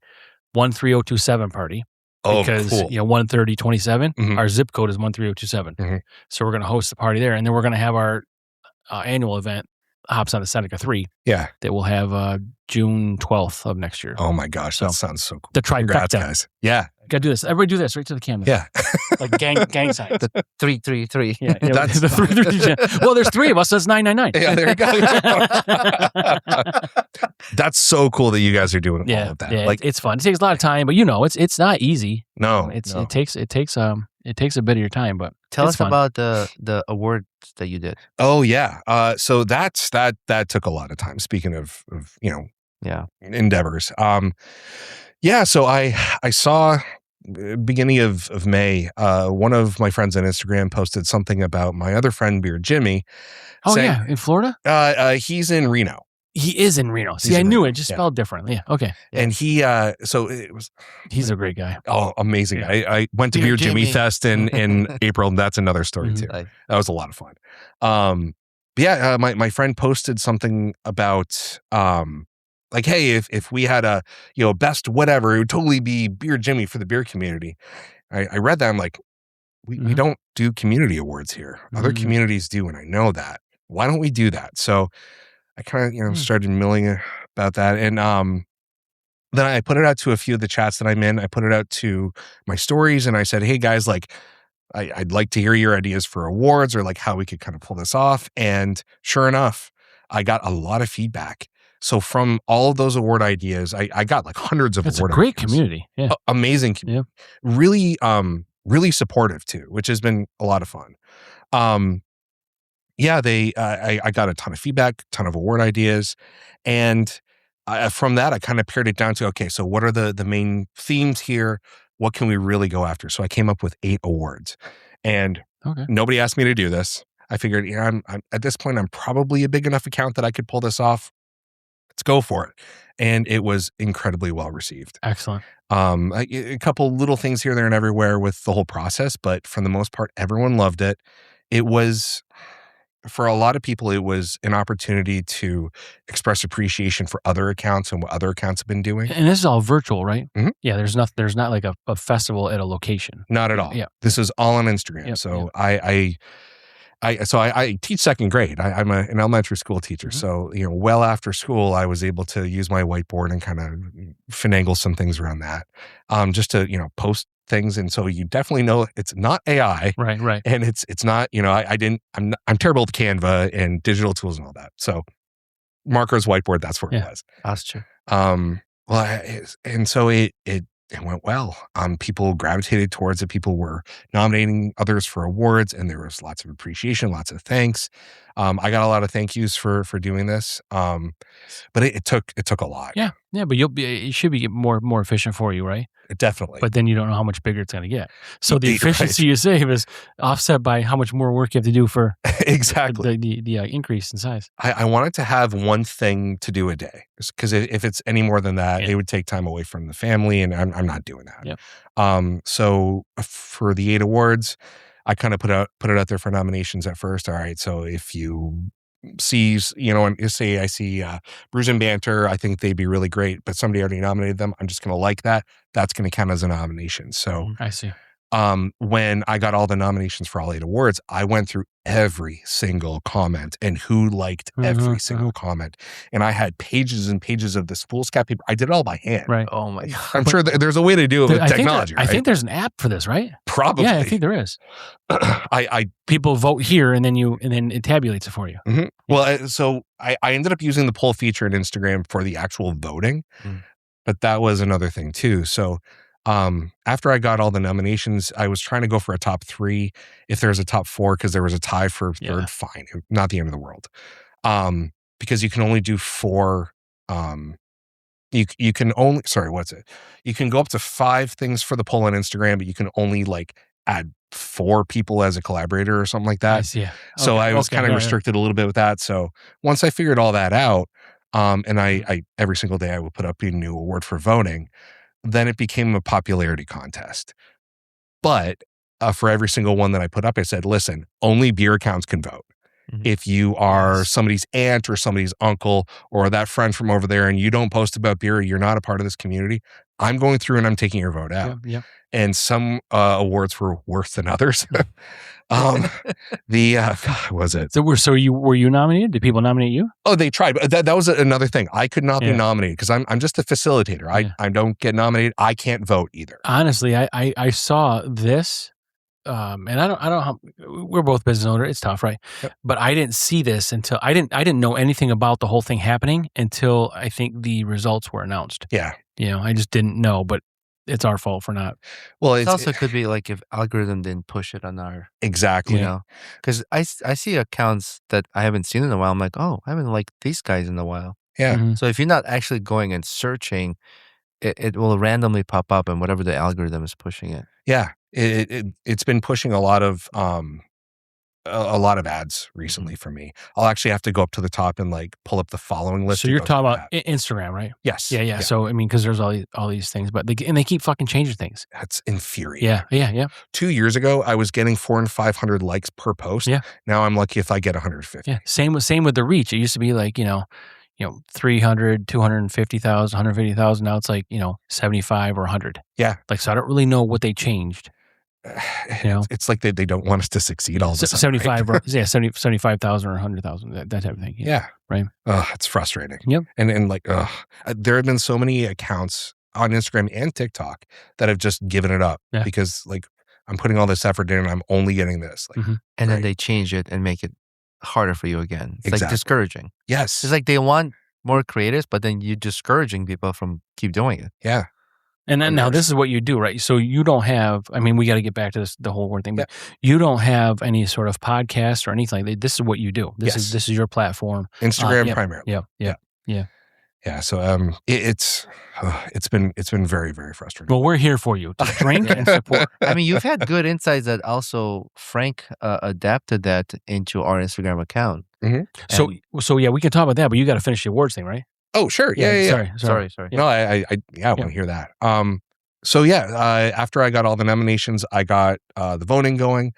Speaker 7: 13027 party.
Speaker 8: Oh,
Speaker 7: Because
Speaker 8: cool.
Speaker 7: 13027,
Speaker 8: Mhm.
Speaker 7: our zip code is 13027.
Speaker 8: Mhm.
Speaker 7: So we're going to host the party there, and then we're going to have our annual event, Hops on the Seneca 3,
Speaker 8: Yeah.
Speaker 7: that will have June 12th of next year.
Speaker 8: Oh my gosh,
Speaker 7: So,
Speaker 8: that sounds so cool.
Speaker 7: the
Speaker 8: Congrats,
Speaker 7: trifecta.
Speaker 8: guys. Yeah.
Speaker 7: Got to do this. Everybody do this right to the camera.
Speaker 8: Yeah.
Speaker 7: Like gang signs.
Speaker 6: The 333.
Speaker 7: Yeah,
Speaker 8: That's-
Speaker 7: the 333. Well, there's 3 of us, so it's 999.
Speaker 8: Yeah, there you go. That's so cool that you guys are doing all of that.
Speaker 7: Yeah,
Speaker 8: Like,
Speaker 7: it's fun. It takes a lot of time, but it's not easy.
Speaker 8: no,
Speaker 7: It
Speaker 8: no.
Speaker 7: takes a bit of your time, but
Speaker 6: Tell
Speaker 7: it's
Speaker 6: us
Speaker 7: fun.
Speaker 6: about the awards that you did.
Speaker 8: Oh yeah. So that took a lot of time. Speaking of
Speaker 6: Yeah.
Speaker 8: endeavors. Yeah. So I saw beginning of May, one of my friends on Instagram posted something about my other friend Beer Jimmy.
Speaker 7: Oh
Speaker 8: saying,
Speaker 7: yeah, in Florida.
Speaker 8: He's in Reno.
Speaker 7: He is in Reno. See,
Speaker 8: He's
Speaker 7: I
Speaker 8: in
Speaker 7: knew
Speaker 8: Reno,
Speaker 7: it, just
Speaker 8: yeah.
Speaker 7: spelled different. Yeah. Okay.
Speaker 8: And he so it was
Speaker 7: He's a great guy.
Speaker 8: amazing.
Speaker 7: Yeah.
Speaker 8: I went to
Speaker 6: Beer
Speaker 8: Beer Jimmy
Speaker 6: Jimmy.
Speaker 8: Fest in April, and that's another story
Speaker 7: Mhm.
Speaker 8: too.
Speaker 6: Like,
Speaker 8: That was a lot of fun. But yeah, my friend posted something about like, hey, if we had a best whatever, it would totally be Beer Jimmy for the beer community. I read that, I'm like, we
Speaker 7: Mhm.
Speaker 8: don't do community awards here. Other
Speaker 7: Mhm.
Speaker 8: communities do, and I know that. Why don't we do that? So I kind of started milling about that, and then I put it out to a few of the chats that I'm in. I put it out to my stories, and I said, hey guys, like, I'd like to hear your ideas for awards or like how we could kind of pull this off. And sure enough, I got a lot of feedback. So from all of those award ideas, I got like hundreds of
Speaker 7: It's a
Speaker 8: award
Speaker 7: great
Speaker 8: ideas.
Speaker 7: community. Yeah.
Speaker 8: Amazing community. Really, really supportive too, which has been a lot of fun. Yeah, I got a ton of feedback, ton of award ideas. And from that, I kind of pared it down to, okay, so what are the main themes here? What can we really go after? So I came up with 8 awards, and
Speaker 7: Okay.
Speaker 8: nobody asked me to do this. I figured, I'm at this point, I'm probably a big enough account that I could pull this off. Let's go for it. And it was incredibly well received.
Speaker 7: Excellent.
Speaker 8: A couple little things here, there, and everywhere with the whole process, but for the most part, everyone loved it. It was, for a lot of people, it was an opportunity to express appreciation for other accounts and what other accounts have been doing.
Speaker 7: And this is all virtual, right?
Speaker 8: Mhm.
Speaker 7: Yeah. There's not like a festival at a location.
Speaker 8: Not at all.
Speaker 7: Yeah.
Speaker 8: This is all on Instagram.
Speaker 7: Yep,
Speaker 8: So I teach second grade. I'm an elementary school teacher.
Speaker 7: Mhm.
Speaker 8: So, well after school, I was able to use my whiteboard and kind of finagle some things around that, just to, post things. And so you definitely know it's not AI,
Speaker 7: Right.
Speaker 8: and it's not, I'm terrible with Canva and digital tools and all that. So markers, whiteboard, that's where it
Speaker 7: Yeah.
Speaker 8: was.
Speaker 6: that's true.
Speaker 8: And so it went well. People gravitated towards it. People were nominating others for awards, and there was lots of appreciation, lots of thanks. I got a lot of thank yous for doing this. But it took a lot.
Speaker 7: Yeah. But it should be more efficient for you, right?
Speaker 8: Definitely.
Speaker 7: But then you don't know how much bigger it's going to get. So the
Speaker 8: Right.
Speaker 7: efficiency you save is offset by how much more work you have to do for
Speaker 8: Exactly.
Speaker 7: the increase in size.
Speaker 8: I wanted to have one thing to do a day, because if it's any more than that,
Speaker 7: Yeah.
Speaker 8: it would take time away from the family, and I'm not doing that.
Speaker 7: Yep.
Speaker 8: So for the 8 awards, I kind of put it out there for nominations at first. All right, so if you see, and say I see BrewsNBanter, I think they'd be really great, but somebody already nominated them, I'm just going to like that. That's going to count as a nomination. So
Speaker 7: I see.
Speaker 8: when I got all the nominations for all 8 awards, I went through every single comment and who liked every single comment. And I had pages and pages of this foolscap paper. I did it all by hand.
Speaker 7: Right.
Speaker 6: Oh my god.
Speaker 8: I'm sure there's a way to do it with
Speaker 7: I think
Speaker 8: technology.
Speaker 7: I think there's an app for this, right?
Speaker 8: probably.
Speaker 7: Yeah, I think there is.
Speaker 8: I
Speaker 7: People vote here, and then it tabulates it for you.
Speaker 8: well, so I ended up using the poll feature in Instagram for the actual voting, but that was another thing too. So after I got all the nominations, I was trying to go for a top 3. If there's a top 4, because there was a tie for third, fine, not the end of the world. Because you can only do 4. You can only, you can go up to 5 things for the poll on Instagram, but you can only add 4 people as a collaborator or something like that.
Speaker 7: I see. Yeah.
Speaker 8: So
Speaker 7: Okay,
Speaker 8: I was
Speaker 7: okay,
Speaker 8: kind of
Speaker 7: yeah,
Speaker 8: restricted a little bit with that. So once I figured all that out, and I every single day I would put up a new award for voting, then it became a popularity contest. But for every single one that I put up, I said, listen, only beer accounts can vote.
Speaker 6: Mhm.
Speaker 8: If you are somebody's aunt or somebody's uncle or that friend from over there and you don't post about beer, you're not a part of this community, I'm going through and I'm taking your vote out.
Speaker 7: Yeah.
Speaker 8: And some awards were worse than others. God, was it?
Speaker 7: So were you nominated? Did people nominate you?
Speaker 8: Oh, they tried, but that was another thing. I could not be
Speaker 7: Yeah.
Speaker 8: nominated because I'm just a facilitator.
Speaker 7: Yeah.
Speaker 8: I don't get nominated. I can't vote either.
Speaker 7: Honestly, I saw this, and I don't know. We're both business owners. It's tough, right?
Speaker 8: Yep.
Speaker 7: But I didn't see this until I didn't know anything about the whole thing happening until I think the results were announced.
Speaker 8: Yeah.
Speaker 7: I just didn't know, but it's our fault for not.
Speaker 8: Well,
Speaker 6: It also could be like if algorithm didn't push it on our,
Speaker 8: exactly.
Speaker 6: because I see accounts that I haven't seen in a while. I'm like, oh, I haven't liked these guys in a while.
Speaker 8: Yeah.
Speaker 7: Mhm.
Speaker 6: So if you're not actually going and searching, it will randomly pop up and whatever the algorithm is pushing it.
Speaker 8: Yeah. It's been pushing a lot of ads recently for me. I'll actually have to go up to the top and like pull up the following list.
Speaker 7: So
Speaker 8: to
Speaker 7: you're
Speaker 8: go
Speaker 7: talking
Speaker 8: through
Speaker 7: about Instagram, right?
Speaker 8: Yes.
Speaker 7: Yeah. So I mean, because there's all these things, but they keep fucking changing things.
Speaker 8: That's infuriating.
Speaker 7: Yeah.
Speaker 8: 2 years ago, I was getting 400 and 500 likes per post.
Speaker 7: Yeah.
Speaker 8: Now I'm lucky if I get 150.
Speaker 7: Yeah. Same with the reach. It used to be like 300, 250,000, 150,000. Now it's like 75 or 100.
Speaker 8: Yeah.
Speaker 7: Like, so I don't really know what they changed.
Speaker 8: It's like they don't want us to succeed all of a sudden.
Speaker 7: 75, right? 75,000 or 100,000. That type of thing.
Speaker 8: Yeah.
Speaker 7: Right.
Speaker 8: It's frustrating.
Speaker 7: Yep.
Speaker 8: And like, there have been so many accounts on Instagram and TikTok that have just given it up because like I'm putting all this effort in and I'm only getting this. Like,
Speaker 6: And then they change it and make it harder for you again. It's like discouraging.
Speaker 8: Yes.
Speaker 6: It's like they want more creators, but then you're discouraging people from keep doing it.
Speaker 8: Yeah.
Speaker 7: And then now this is what you do, right? So you don't have, I mean, we got to get back to the whole word thing, but you don't have any sort of podcast or anything like that. This is what you do. This is your platform.
Speaker 8: Instagram primarily.
Speaker 7: Yeah.
Speaker 8: So it's been very, very frustrating.
Speaker 7: Well, we're here for you to drink and support.
Speaker 6: I mean, you've had good insights that also Frank adapted that into our Instagram account.
Speaker 8: Mm-hmm.
Speaker 7: So yeah, we can talk about that, but you got to finish the awards thing, right?
Speaker 8: Oh, sure. Yeah.
Speaker 7: Sorry.
Speaker 8: No, I want to hear that. After I got all the nominations, I got the voting going,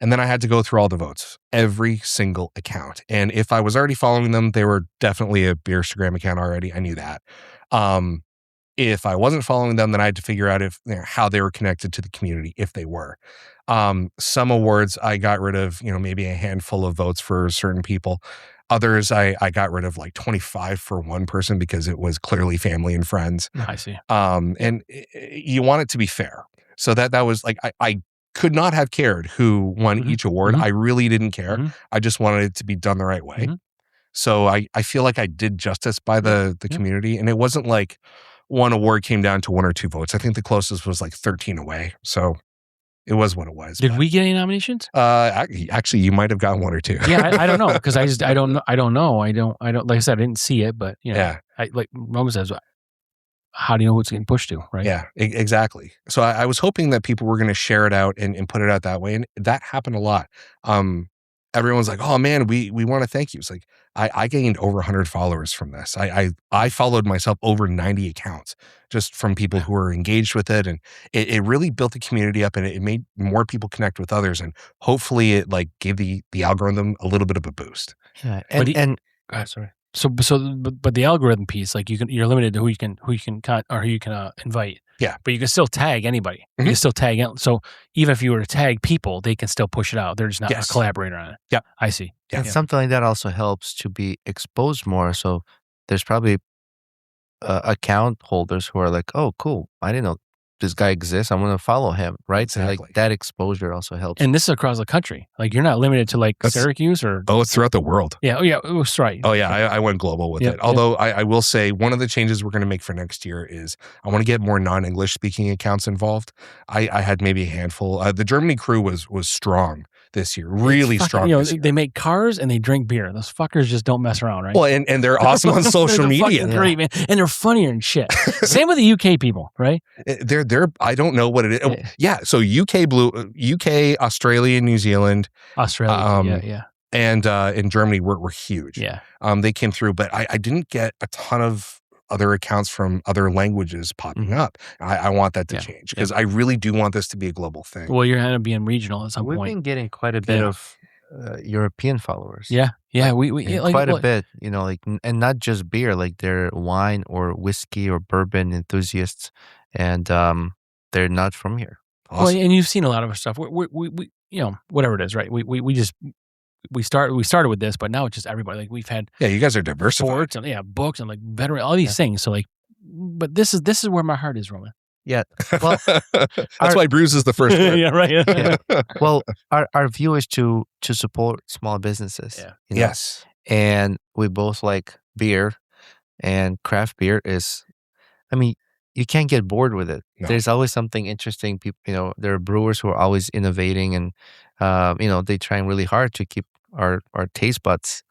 Speaker 8: and then I had to go through all the votes, every single account. And if I was already following them, they were definitely a BeerStagram account already. I knew that. If I wasn't following them, then I had to figure out how they were connected to the community, if they were. Some awards I got rid of, maybe a handful of votes for certain people. Others, I got rid of like 25 for one person because it was clearly family and friends.
Speaker 7: I see.
Speaker 8: And you want it to be fair. So that was like, I could not have cared who won each award. I really didn't care. I just wanted it to be done the right way. So I feel like I did justice by the community. And it wasn't like one award came down to 1 or 2 votes. I think the closest was like 13 away. So it was what it was.
Speaker 7: Did we get any nominations?
Speaker 8: Actually, you might have gotten 1 or 2.
Speaker 7: Yeah, I don't know because I don't know. I don't. Like I said, I didn't see it, but like Roman says, how do you know what's getting pushed to? Right?
Speaker 8: Yeah, exactly. So I was hoping that people were going to share it out and put it out that way, and that happened a lot. Everyone's like, "Oh man, we want to thank you." It's like I gained over 100 followers from this. I followed myself over 90 accounts just from people who were engaged with it, and it really built the community up, and it made more people connect with others, and hopefully it like gave the algorithm a little bit of a boost.
Speaker 6: Yeah,
Speaker 7: sorry. But the algorithm piece, like you're limited to who you can invite.
Speaker 8: Yeah,
Speaker 7: but you can still tag anybody. You can still tag out. So even if you were to tag people, they can still push it out. They're just not a collaborator on it.
Speaker 8: Yeah,
Speaker 7: I see.
Speaker 6: And something like that also helps to be exposed more. So there's probably account holders who are like, "Oh, cool! I didn't know this guy exists. I'm going to follow him." Right?
Speaker 8: Exactly.
Speaker 6: So like that exposure also helps.
Speaker 7: And this is across the country. Like you're not limited to like Syracuse or.
Speaker 8: Oh, it's throughout the world.
Speaker 7: Yeah. Oh, yeah. It was right.
Speaker 8: Oh, yeah. I went global with it. Although I will say one of the changes we're going to make for next year is I want to get more non-English speaking accounts involved. I had maybe a handful. The Germany crew was strong this year, really strong. This year.
Speaker 7: They make cars and they drink beer. Those fuckers just don't mess around, right?
Speaker 8: Well, and they're awesome on social media.
Speaker 7: Great, man. And they're funnier and shit. Same with the UK people, right?
Speaker 8: They're I don't know what it is. Yeah. So UK, Australia, New Zealand,
Speaker 7: Australia,
Speaker 8: and in Germany were huge.
Speaker 7: Yeah.
Speaker 8: They came through, but I didn't get a ton of other accounts from other languages popping up. I want that to change because I really do want this to be a global thing.
Speaker 7: Well, you're going to be regional at some
Speaker 6: We've
Speaker 7: point.
Speaker 6: been getting quite a bit of European followers.
Speaker 7: Yeah.
Speaker 6: Like,
Speaker 7: we
Speaker 6: quite a bit, you know, like, and not just beer, like they're wine or whiskey or bourbon enthusiasts, and they're not from here.
Speaker 7: Awesome. Well, and you've seen a lot of our stuff. We you know, whatever it is, right? We started with this, but now it's just everybody. Like we've had
Speaker 8: you guys are diversified.
Speaker 7: Sports and books and like veteran, all these things. So like, but this is where my heart is, Roman.
Speaker 6: Yeah. Well,
Speaker 8: that's why Brews is the first one.
Speaker 7: Yeah, right.
Speaker 6: Yeah. Well, our view is to support small businesses.
Speaker 7: Yeah.
Speaker 6: You know?
Speaker 8: Yes.
Speaker 6: And we both like beer, and craft beer is, I mean, you can't get bored with it.
Speaker 8: No.
Speaker 6: There's always something interesting. People, you know, there are brewers who are always innovating, and you know, they trying really hard to keep our taste buds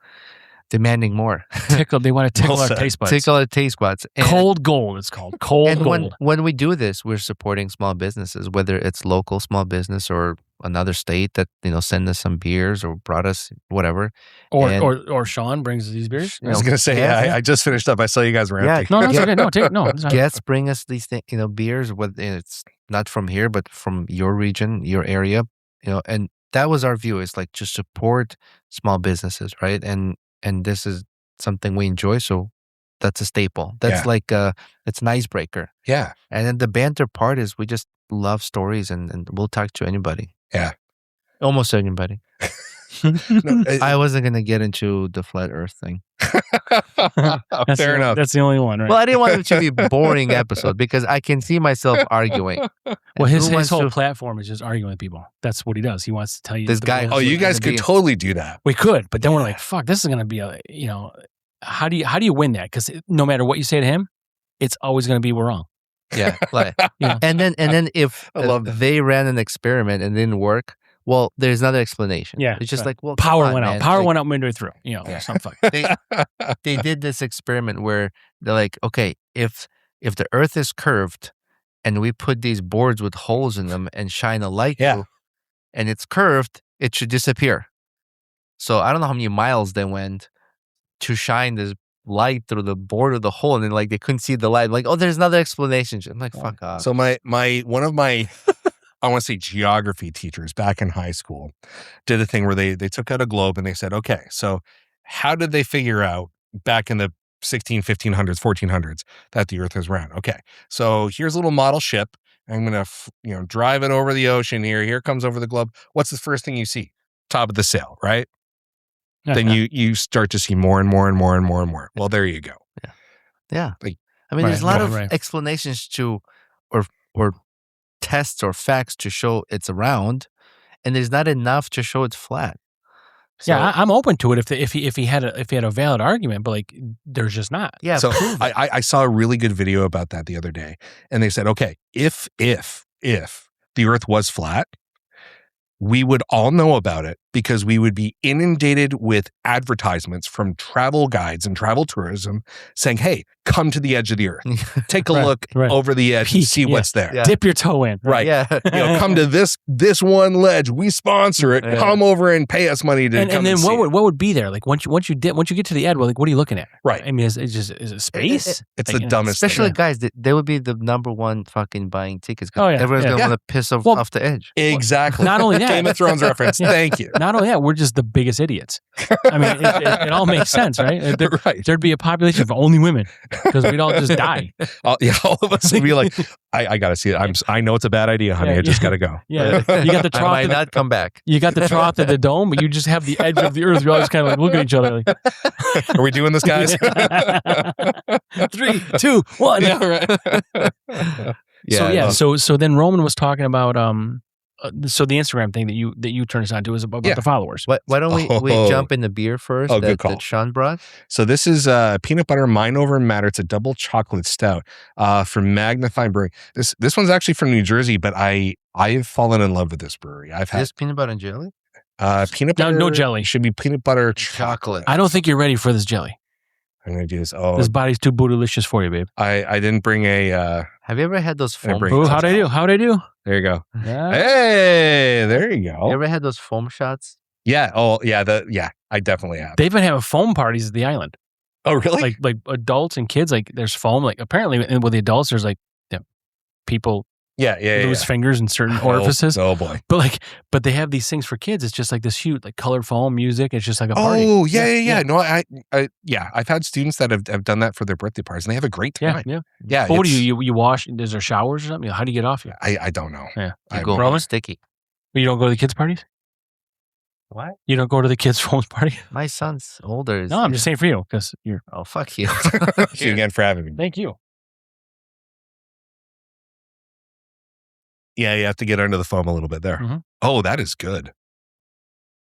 Speaker 6: demanding more.
Speaker 7: They want to tickle our taste buds.
Speaker 6: Tickle our taste buds. And,
Speaker 7: cold gold, it's called. Cold gold.
Speaker 6: When we do this, we're supporting small businesses, whether it's local small business or another state that, you know, send us some beers or brought us whatever.
Speaker 7: Or Sean brings these beers.
Speaker 8: I was going to say, I just finished up. I saw you guys were empty.
Speaker 7: No, that's okay. No,
Speaker 6: guests bring us these things, you know, beers, whether it's not from here, but from your region, your area, you know, and that was our view, is like to support small businesses, right? And this is something we enjoy, so that's a staple. That's like it's an icebreaker.
Speaker 8: Yeah.
Speaker 6: And then the banter part is we just love stories, and we'll talk to anybody.
Speaker 8: Yeah.
Speaker 6: Almost anybody. I wasn't going to get into the flat earth thing.
Speaker 8: Fair enough.
Speaker 7: That's the only one, right?
Speaker 6: Well, I didn't want it to be a boring episode because I can see myself arguing.
Speaker 7: Well, his whole platform is just arguing with people. That's what he does. He wants to tell you
Speaker 6: this guy.
Speaker 8: Oh, you guys could totally do that.
Speaker 7: We could, but then we're like, fuck, this is going to be how do you win that? Because no matter what you say to him, it's always going to be we're wrong.
Speaker 6: Yeah, like and then if they ran an experiment and didn't work, well, there's another explanation.
Speaker 7: Yeah,
Speaker 6: it's just like, well,
Speaker 7: power went out. Power went out midway through. You know, something.
Speaker 6: They did this experiment where they're like, okay, if the Earth is curved, and we put these boards with holes in them and shine a light through, and it's curved, it should disappear. So I don't know how many miles they went to shine this light through the board of the hole, and then like they couldn't see the light. Like, oh, there's another explanation. I'm like, fuck off.
Speaker 8: So one of my I want to say geography teachers back in high school did a thing where they took out a globe and they said, okay, so how did they figure out back in the 1500s, 1400s that the Earth is round? Okay, so here's a little model ship. I'm gonna drive it over the ocean here. Here it comes over the globe. What's the first thing you see? Top of the sail, right? Then you start to see more and more and more and more and more. Well, there you go.
Speaker 6: Yeah.
Speaker 8: Like,
Speaker 6: I mean, there's a lot of explanations to, or tests or facts to show it's round, and there's not enough to show it's flat.
Speaker 7: So, I'm open to it if he had a valid argument, but like there's just not.
Speaker 6: Yeah.
Speaker 8: So I saw a really good video about that the other day, and they said, okay, if the Earth was flat, we would all know about it because we would be inundated with advertisements from travel guides and travel tourism saying, hey, come to the edge of the Earth. Take a look over the edge and see what's there.
Speaker 7: Yeah. Dip your toe in.
Speaker 8: Right.
Speaker 6: Yeah.
Speaker 8: Come to this one ledge. We sponsor it. Yeah. Come over and pay us money to come
Speaker 7: and then
Speaker 8: see
Speaker 7: what would be there? Like once you get to the edge, well, like what are you looking at?
Speaker 8: Right.
Speaker 7: I mean, is it space?
Speaker 8: It's like, the dumbest
Speaker 6: especially
Speaker 8: thing.
Speaker 6: Guys, they would be the number one fucking buying tickets. Everyone's going to want to piss off the edge.
Speaker 8: Exactly.
Speaker 7: Not only that.
Speaker 8: Game of Thrones reference. Thank you.
Speaker 7: Not only that, we're just the biggest idiots. I mean, it all makes sense, right? There'd be a population of only women because we'd all just die.
Speaker 8: All of us would be like, I got to see it. I know it's a bad idea, honey. I just got to go.
Speaker 7: Yeah. You got the trough.
Speaker 6: I might not come back.
Speaker 7: You got the trough at the dome, but you just have the edge of the Earth. You're always kind of like looking at each other like,
Speaker 8: are we doing this, guys?
Speaker 7: 3, 2, 1.
Speaker 8: Yeah, right.
Speaker 7: So then Roman was talking about so the Instagram thing that you turned us on to is about the followers.
Speaker 6: Why don't we jump into beer first?
Speaker 8: Good call.
Speaker 6: That Sean brought.
Speaker 8: So this is peanut butter Mind Over Matter. It's a double chocolate stout from Magnify Brewing. This one's actually from New Jersey, but I've fallen in love with this brewery. I've had
Speaker 6: this peanut butter and jelly.
Speaker 8: Peanut butter.
Speaker 7: No jelly.
Speaker 8: Should be peanut butter chocolate.
Speaker 7: I don't think you're ready for this jelly.
Speaker 8: I'm gonna do this.
Speaker 7: This body's too bootylicious for you, babe.
Speaker 8: I didn't bring a.
Speaker 6: Have you ever had those foam?
Speaker 7: How'd I do?
Speaker 8: There you go.
Speaker 7: Yeah.
Speaker 8: Hey, there you go.
Speaker 6: You ever had those foam shots?
Speaker 8: Yeah. Oh, yeah. I definitely have.
Speaker 7: They've been having foam parties at the island.
Speaker 8: Oh, really?
Speaker 7: Like adults and kids, like there's foam. Like apparently with the adults, there's like people lose fingers in certain orifices.
Speaker 8: Oh boy.
Speaker 7: But they have these things for kids. It's just like this huge, like colored foam music. It's just like a party.
Speaker 8: Oh, yeah. No, I've had students that have done that for their birthday parties, and they have a great time. Yeah.
Speaker 7: But what do you wash? Is there showers or something? How do you get off here?
Speaker 8: I don't know.
Speaker 7: Yeah.
Speaker 6: You go home sticky.
Speaker 7: You don't go to the kids' parties?
Speaker 6: What?
Speaker 7: You don't go to the kids' foam party?
Speaker 6: My son's older.
Speaker 7: No, I'm just saying for you because you're.
Speaker 6: Oh, fuck you.
Speaker 8: Thank you again for having me.
Speaker 7: Thank you.
Speaker 8: Yeah, you have to get under the foam a little bit there.
Speaker 7: Mm-hmm.
Speaker 8: Oh, that is good.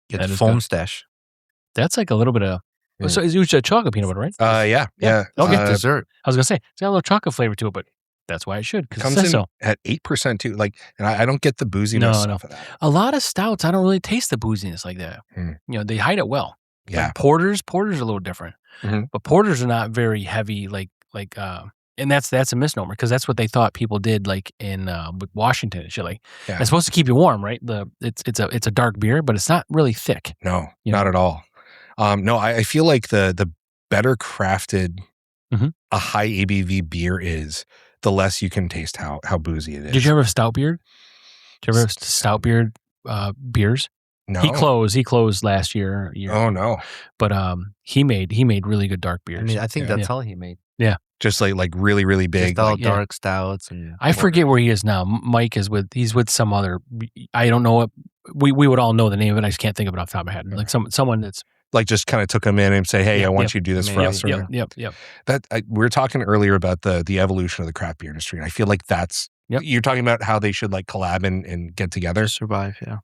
Speaker 6: Get the foam stash.
Speaker 7: That's like a little bit of. So it's a chocolate peanut butter, right?
Speaker 8: Yeah.
Speaker 7: Okay.
Speaker 6: Dessert.
Speaker 7: I was gonna say it's got a little chocolate flavor to it, but that's why it should.
Speaker 8: It comes in at 8% too. Like, and I don't get the booziness of that.
Speaker 7: A lot of stouts, I don't really taste the booziness like that. You know, they hide it well.
Speaker 8: Yeah.
Speaker 7: Like porters are a little different, but porters are not very heavy. And that's a misnomer because that's what they thought people did, like in with Washington and shit. Like it's supposed to keep you warm, right? It's a dark beer, but it's not really thick.
Speaker 8: No, not at all. No, I feel like the better crafted a high ABV beer is, the less you can taste how boozy it is.
Speaker 7: Did you ever have stout beard? Did you ever have stout beard beers?
Speaker 8: No.
Speaker 7: He closed last year.
Speaker 8: Oh no!
Speaker 7: But he made really good dark beers.
Speaker 6: I mean, I think that's all he made.
Speaker 7: Yeah.
Speaker 8: Just like really, really big.
Speaker 6: Just all dark stouts. And
Speaker 7: I forget where he is now. Mike he's with some other, I don't know what, we would all know the name of it. I just can't think of it off the top of my head. Like someone that's
Speaker 8: like just kind of took him in and say, hey, I want you to do this for us.
Speaker 7: Yep.
Speaker 8: We were talking earlier about the evolution of the craft beer industry. And I feel like that's, you're talking about how they should like collab and get together.
Speaker 6: To survive, yeah.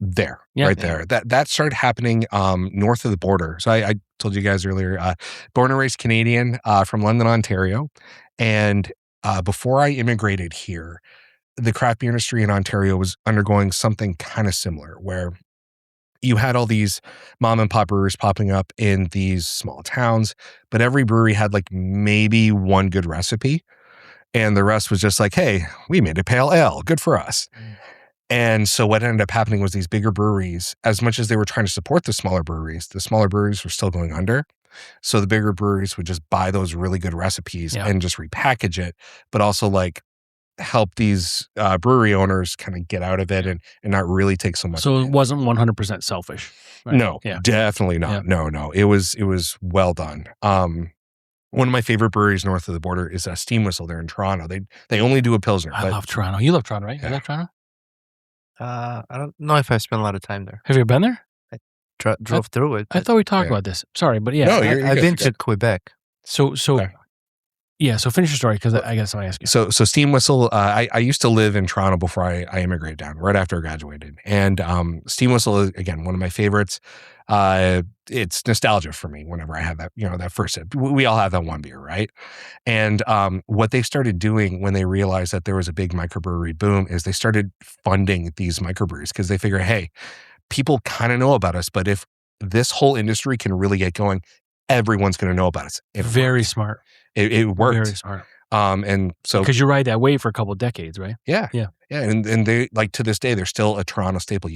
Speaker 8: There. That started happening north of the border. So I told you guys earlier, born and raised Canadian from London, Ontario. And before I immigrated here, the craft beer industry in Ontario was undergoing something kind of similar, where you had all these mom and pop breweries popping up in these small towns, but every brewery had like maybe one good recipe. And the rest was just like, hey, we made a pale ale. Good for us. And so what ended up happening was these bigger breweries, as much as they were trying to support the smaller breweries were still going under. So the bigger breweries would just buy those really good recipes and just repackage it, but also like help these brewery owners kind of get out of it and not really take so much.
Speaker 7: So it wasn't 100% selfish. Right?
Speaker 8: No, definitely not. Yeah. No. It was well done. One of my favorite breweries north of the border is Steam Whistle. They're in Toronto. They only do a Pilsner.
Speaker 7: I love Toronto. You love Toronto, right?
Speaker 8: Yeah.
Speaker 7: You love Toronto?
Speaker 6: I don't know if I spent a lot of time there.
Speaker 7: Have you been there?
Speaker 6: I drove through it.
Speaker 7: I thought we talked about this. Sorry, but yeah.
Speaker 8: No,
Speaker 6: I've been to Quebec.
Speaker 7: So finish your story because I got something to ask you.
Speaker 8: So Steam Whistle, I used to live in Toronto before I immigrated down, right after I graduated. And Steam Whistle is, again, one of my favorites. It's nostalgia for me whenever I have that, that first sip. We all have that one beer, right? And what they started doing when they realized that there was a big microbrewery boom is they started funding these microbreweries because they figure, hey, people kind of know about us, but if this whole industry can really get going, everyone's going to know about us.
Speaker 7: Very smart.
Speaker 8: It worked.
Speaker 7: Very smart.
Speaker 8: And so
Speaker 7: because you ride that wave for a couple of decades, right?
Speaker 8: Yeah. And they, like, to this day, they're still a Toronto staple.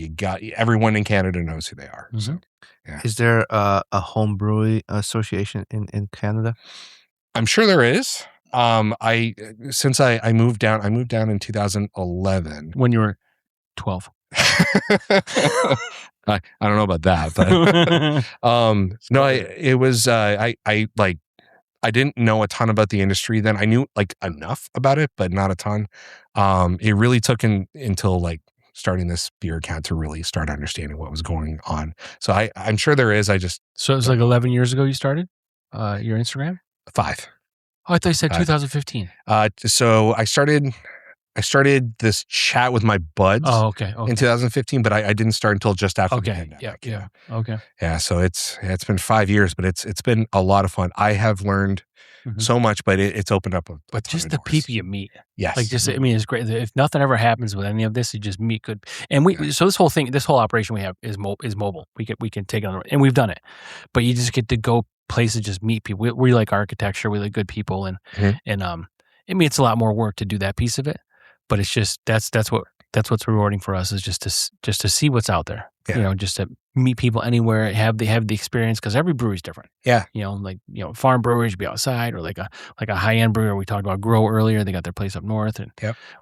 Speaker 8: Everyone in Canada knows who they are.
Speaker 7: Mm-hmm.
Speaker 8: So, yeah.
Speaker 6: Is there a home brewery association in Canada?
Speaker 8: I'm sure there is. Since I moved down in 2011
Speaker 7: when you were 12.
Speaker 8: I don't know about that, but I didn't know a ton about the industry then. I knew like enough about it, but not a ton. It really took until like starting this beer account to really start understanding what was going on. So I'm sure there is.
Speaker 7: So it was like 11 years ago you started your Instagram?
Speaker 8: 5.
Speaker 7: Oh, I thought you said 2015.
Speaker 8: So I started this chat with my buds in 2015, but I didn't start until just after the pandemic.
Speaker 7: Yeah. Okay.
Speaker 8: Yeah. So it's been 5 years, but it's been a lot of fun. I have learned so much, but it's opened up
Speaker 7: but just the people you meet.
Speaker 8: Yes.
Speaker 7: Like just, I mean, it's great. If nothing ever happens with any of this, you just meet good. And so this whole operation we have is mobile. We can take it on the road, and we've done it, but you just get to go places, just meet people. We like architecture. We like good people. And I mean, it's a lot more work to do that piece of it. But it's just that's what that's what's rewarding for us is just to see what's out there.
Speaker 8: Yeah.
Speaker 7: Just to meet people anywhere, have the experience, because every brewery is different.
Speaker 8: Yeah.
Speaker 7: Farm breweries be outside, or like a high end brewery. We talked about Grow earlier. They got their place up north,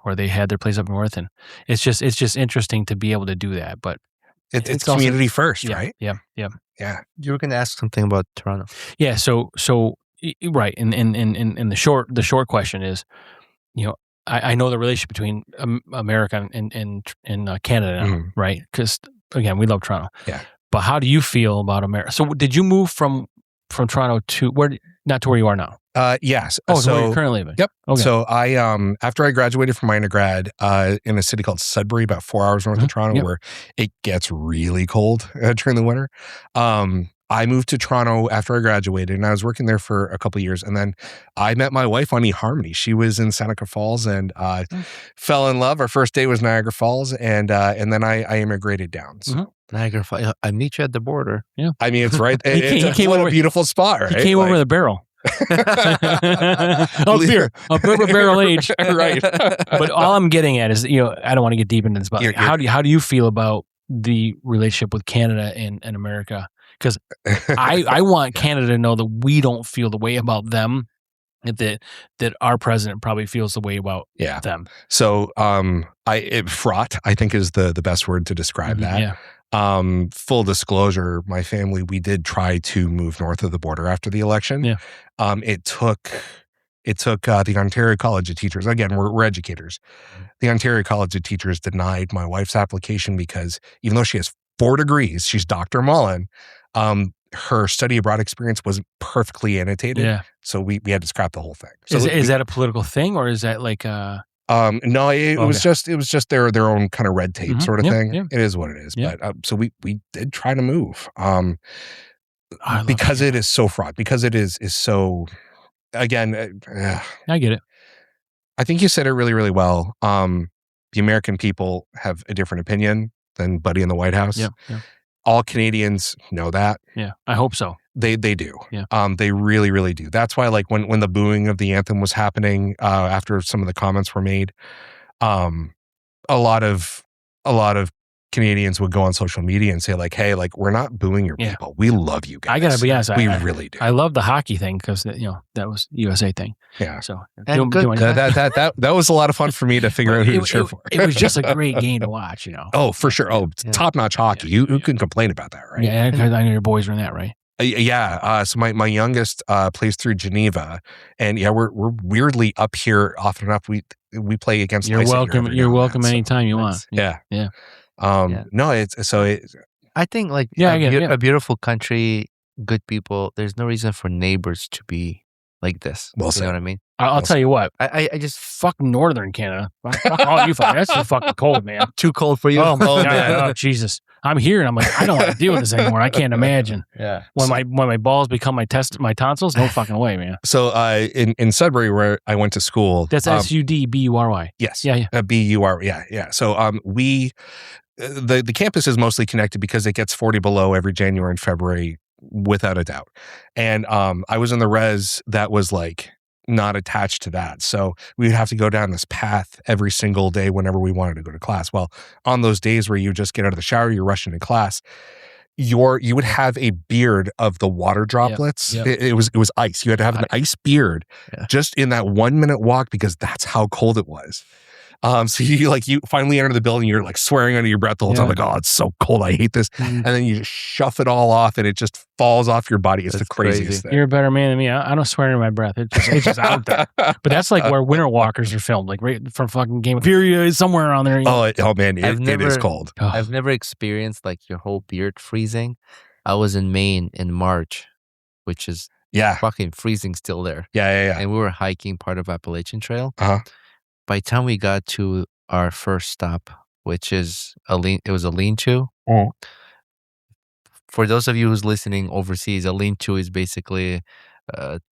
Speaker 7: or they had their place up north, and it's just interesting to be able to do that. But
Speaker 8: it's community
Speaker 7: also,
Speaker 8: first, right?
Speaker 7: Yeah.
Speaker 6: You were going to ask something about Toronto.
Speaker 7: Yeah. So right. And the short question is, I know the relationship between America and Canada now, right? Because again, we love Toronto.
Speaker 8: Yeah.
Speaker 7: But how do you feel about America? So did you move from Toronto to not to where you are now?
Speaker 8: Yes.
Speaker 7: Oh, so where you're currently living?
Speaker 8: Yep.
Speaker 7: Okay.
Speaker 8: So I after I graduated from my undergrad in a city called Sudbury, about 4 hours north of Toronto, where it gets really cold during the winter. I moved to Toronto after I graduated, and I was working there for a couple of years. And then I met my wife on eHarmony. She was in Seneca Falls, and fell in love. Our first day was Niagara Falls, and then I immigrated down. So.
Speaker 6: Niagara Falls. I meet you at the border.
Speaker 7: Yeah,
Speaker 8: I mean, it's right.
Speaker 7: He came over,
Speaker 8: a beautiful spot, right?
Speaker 7: He came over with a barrel. Beer, a barrel age,
Speaker 8: right?
Speaker 7: But all I'm getting at is, I don't want to get deep into this, but how do you feel about the relationship with Canada and America? Because I want Canada to know that we don't feel the way about them, that our president probably feels the way about them.
Speaker 8: So fraught, I think, is the best word to describe that.
Speaker 7: Yeah.
Speaker 8: Full disclosure, my family, we did try to move north of the border after the election.
Speaker 7: Yeah.
Speaker 8: It took the Ontario College of Teachers. Again, we're educators. The Ontario College of Teachers denied my wife's application because even though she has 4 degrees, she's Dr. Mullen. Her study abroad experience wasn't perfectly annotated.
Speaker 7: Yeah.
Speaker 8: So we had to scrap the whole thing. So
Speaker 7: is that a political thing, or is that like
Speaker 8: no, it was just their own kind of red tape sort of thing.
Speaker 7: Yeah.
Speaker 8: It is what it is.
Speaker 7: Yeah.
Speaker 8: But so we did try to move because
Speaker 7: it
Speaker 8: is so fraught, because it is so, again,
Speaker 7: I get it.
Speaker 8: I think you said it really, really well. The American people have a different opinion than Buddy in the White House.
Speaker 7: Yeah.
Speaker 8: All Canadians know that.
Speaker 7: Yeah, I hope so.
Speaker 8: They do.
Speaker 7: Yeah.
Speaker 8: They really, really do. That's why, like, when the booing of the anthem was happening, after some of the comments were made, a lot of Canadians would go on social media and say, like, hey, like, we're not booing your people. We love you guys.
Speaker 7: I gotta be honest.
Speaker 8: We really do.
Speaker 7: I love the hockey thing because that was USA thing.
Speaker 8: Yeah.
Speaker 7: So
Speaker 6: And good.
Speaker 8: That was a lot of fun for me to figure out who to cheer for.
Speaker 7: It was just a great game to watch.
Speaker 8: Oh, for sure. Oh, top-notch hockey. Who can complain about that, right?
Speaker 7: Yeah, because I know your boys were in that, right?
Speaker 8: Yeah. So my youngest plays through Geneva, and we're weirdly up here often enough. We play against.
Speaker 7: You're welcome. You're welcome anytime you want.
Speaker 8: Yeah. No,
Speaker 6: I think like a beautiful country, good people. There's no reason for neighbors to be like this.
Speaker 8: Well
Speaker 6: you
Speaker 8: said.
Speaker 6: know what I mean?
Speaker 7: I'll tell you what.
Speaker 6: I just
Speaker 7: Fuck Northern Canada. Fuck all you fuck. That's too fucking cold, man.
Speaker 6: too cold for you.
Speaker 7: Oh my God. Oh, Jesus. I'm here and I'm like, I don't want to deal with this anymore. I can't imagine.
Speaker 6: Yeah.
Speaker 7: When my balls become my tonsils, no fucking way, man.
Speaker 8: So in Sudbury, where I went to school,
Speaker 7: That's SUDBURY.
Speaker 8: Yes.
Speaker 7: Yeah.
Speaker 8: BUR. Yeah. So the campus is mostly connected because it gets 40 below every January and February, without a doubt. And I was in the res that was like not attached to that. So we would have to go down this path every single day whenever we wanted to go to class. Well, on those days where you just get out of the shower, you're rushing to class, you would have a beard of the water droplets.
Speaker 7: Yep.
Speaker 8: It was ice. You had to have an ice beard just in that 1 minute walk because that's how cold it was. So you finally enter the building, you're like swearing under your breath the whole time, like, oh, it's so cold, I hate this. And then you just shove it all off and it just falls off your body. It's the craziest thing.
Speaker 7: You're a better man than me. I don't swear under my breath. It's just out there. But that's like where Winter Walkers are filmed, like right from fucking Game of Thrones, somewhere around there.
Speaker 8: Oh man, it is cold.
Speaker 6: I've never experienced like your whole beard freezing. I was in Maine in March, which is fucking freezing still there.
Speaker 8: Yeah.
Speaker 6: And we were hiking part of Appalachian Trail. By the time we got to our first stop, which is it was a lean-to. For those of you who's listening overseas, a lean-to is basically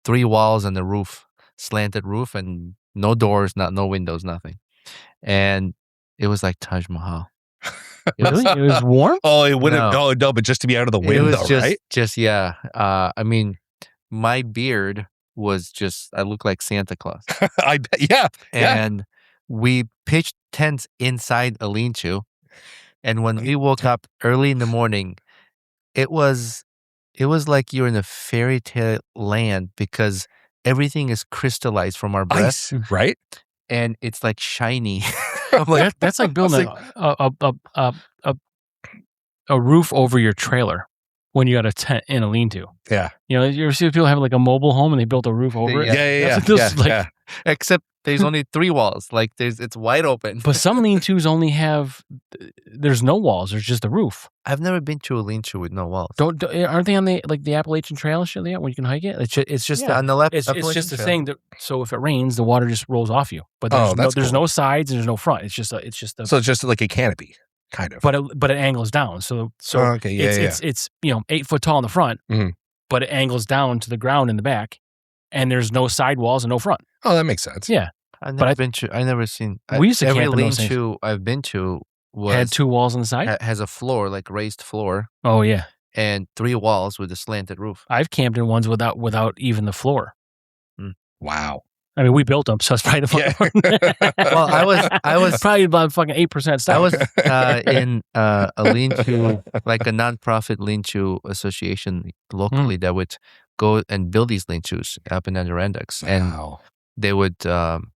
Speaker 6: 3 walls and a roof, slanted roof, and no doors, no windows, nothing. And it was like Taj Mahal.
Speaker 7: Really? It was warm?
Speaker 8: Oh, it wouldn't. No. Oh no, but just to be out of the window, right?
Speaker 6: I mean, my beard was just, I look like Santa Claus.
Speaker 8: I bet. Yeah.
Speaker 6: And we pitched tents inside a lean-to, and when we woke up early in the morning, it was like you're in a fairy tale land because everything is crystallized from our breath,
Speaker 8: Ice, right?
Speaker 6: and it's like shiny.
Speaker 7: I'm like, that's like building a roof over your trailer when you got a tent in a lean-to.
Speaker 8: Yeah.
Speaker 7: You ever see people have like a mobile home and they built a roof over it?
Speaker 8: Yeah.
Speaker 7: That's what this is like.
Speaker 8: Yeah.
Speaker 6: Except there's only 3 walls. Like it's wide open.
Speaker 7: But some lean-tos only have, there's no walls. There's just a roof.
Speaker 6: I've never been to a lean-to with no walls.
Speaker 7: Aren't they on the Appalachian Trail and shit like that where you can hike it? It's just
Speaker 6: on the left.
Speaker 7: It's just a thing that, so if it rains, the water just rolls off you. But there's
Speaker 8: cool.
Speaker 7: no sides and there's no front. It's just
Speaker 8: so it's just like a canopy, kind of.
Speaker 7: But it angles down. So
Speaker 8: okay,
Speaker 7: it's 8 foot tall in the front, but it angles down to the ground in the back, and there's no sidewalls and no front.
Speaker 8: Oh, that makes sense.
Speaker 7: Yeah.
Speaker 6: I never seen.
Speaker 7: We used to
Speaker 6: every
Speaker 7: camp in those
Speaker 6: lean-to I've been to
Speaker 7: had 2 walls on the side.
Speaker 6: Has a floor, like raised floor.
Speaker 7: Oh yeah.
Speaker 6: And 3 walls with a slanted roof.
Speaker 7: I've camped in ones without even the floor.
Speaker 8: Wow.
Speaker 7: I mean, we built them, so it's probably the fun.
Speaker 6: Well, I was
Speaker 7: probably about fucking 8% stuff.
Speaker 6: I was in a lean-to, like a nonprofit lean-to association locally that would go and build these lean-tos up in Adirondacks.
Speaker 8: Wow.
Speaker 6: And they would,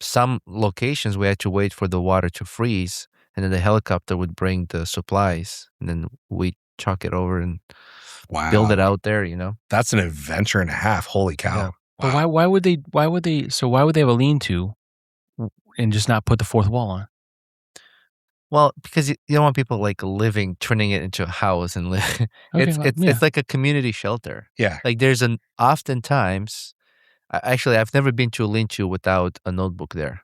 Speaker 6: some locations we had to wait for the water to freeze, and then the helicopter would bring the supplies, and then we chuck it over and build it out there,
Speaker 8: That's an adventure and a half. Holy cow.
Speaker 6: Yeah.
Speaker 7: But why would they have a lean-to and just not put the 4th wall on?
Speaker 6: Well, because you don't want people like turning it into a house and live. It's like a community shelter.
Speaker 8: Yeah.
Speaker 6: Like there's oftentimes, actually, I've never been to a lean-to without a notebook there.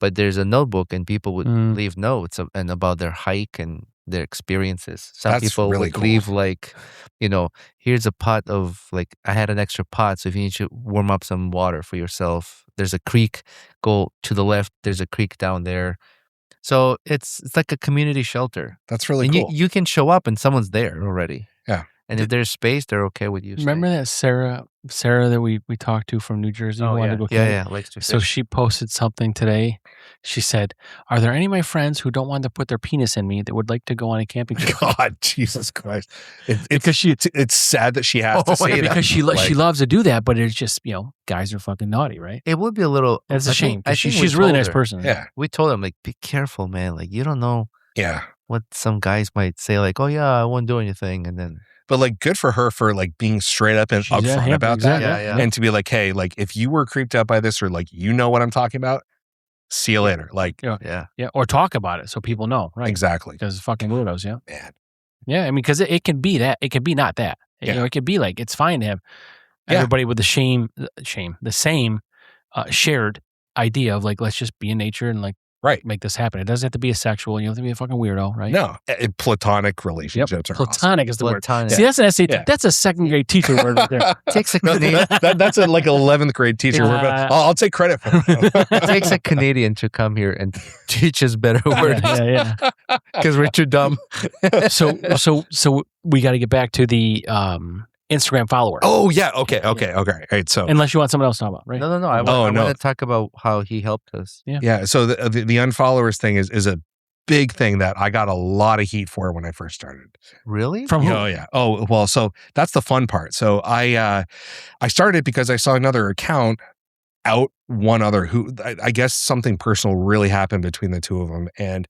Speaker 6: But there's a notebook and people would leave notes and about their hike and their experiences. Some people
Speaker 8: really
Speaker 6: would
Speaker 8: cool.
Speaker 6: leave like, here's a pot of like, I had an extra pot. So if you need to warm up some water for yourself, there's a creek, go to the left. There's a creek down there. So it's like a community shelter.
Speaker 8: That's really
Speaker 6: and
Speaker 8: cool.
Speaker 6: You can show up and someone's there already.
Speaker 8: Yeah.
Speaker 6: And if there's space, they're okay with you.
Speaker 7: Remember that Sarah that we talked to from New Jersey?
Speaker 6: Oh,
Speaker 7: who wanted to go camping?
Speaker 6: Likes to
Speaker 7: So
Speaker 6: fish.
Speaker 7: she posted something today. She said, "Are there any of my friends who don't want to put their penis in me that would like to go on a camping trip?"
Speaker 8: God, Jesus Christ! It's sad that she has to say that
Speaker 7: because she loves to do that, but it's just guys are fucking naughty, right?
Speaker 6: It would be a little.
Speaker 7: It's a shame.
Speaker 6: I think
Speaker 7: She's a
Speaker 6: we
Speaker 7: really
Speaker 6: told
Speaker 7: nice
Speaker 6: her.
Speaker 7: person.
Speaker 8: Yeah,
Speaker 6: we told him like, be careful, man. Like you don't know.
Speaker 8: Yeah.
Speaker 6: What some guys might say, like, "Oh yeah, I won't do anything," and then.
Speaker 8: But like, good for her for like being straight up and upfront about that, and to be like, hey, like if you were creeped out by this or like what I'm talking about, see you later. Like,
Speaker 7: yeah, or talk about it so people know, right?
Speaker 8: Exactly,
Speaker 7: because fucking weirdos,
Speaker 8: man.
Speaker 7: Yeah, I mean, because it can be that, it can be not that. It could be like it's fine to have everybody with the same shared idea of like let's just be in nature and like.
Speaker 8: Right.
Speaker 7: Make this happen. It doesn't have to be a sexual. You don't have to be a fucking weirdo, right?
Speaker 8: No. Platonic relationships are
Speaker 7: platonic
Speaker 8: awesome.
Speaker 7: is the
Speaker 6: platonic.
Speaker 7: word. See, that's an essay. Yeah. That's a 2nd grade teacher word right there.
Speaker 6: Takes a Canadian.
Speaker 8: That's a like 11th grade teacher word. But I'll take credit for it.
Speaker 6: It takes a Canadian to come here and teach us better words.
Speaker 7: Yeah.
Speaker 6: Because we're too dumb.
Speaker 7: So we got to get back to the Instagram follower.
Speaker 8: Oh yeah. Okay. All right. So
Speaker 7: unless you want someone else to talk about, right?
Speaker 6: No. I want to talk about how he helped us.
Speaker 8: Yeah. So the unfollowers thing is a big thing that I got a lot of heat for when I first started.
Speaker 6: Really?
Speaker 7: From who?
Speaker 8: Oh yeah. Oh well. So that's the fun part. So I started because I saw another account out one other who I guess something personal really happened between the two of them, and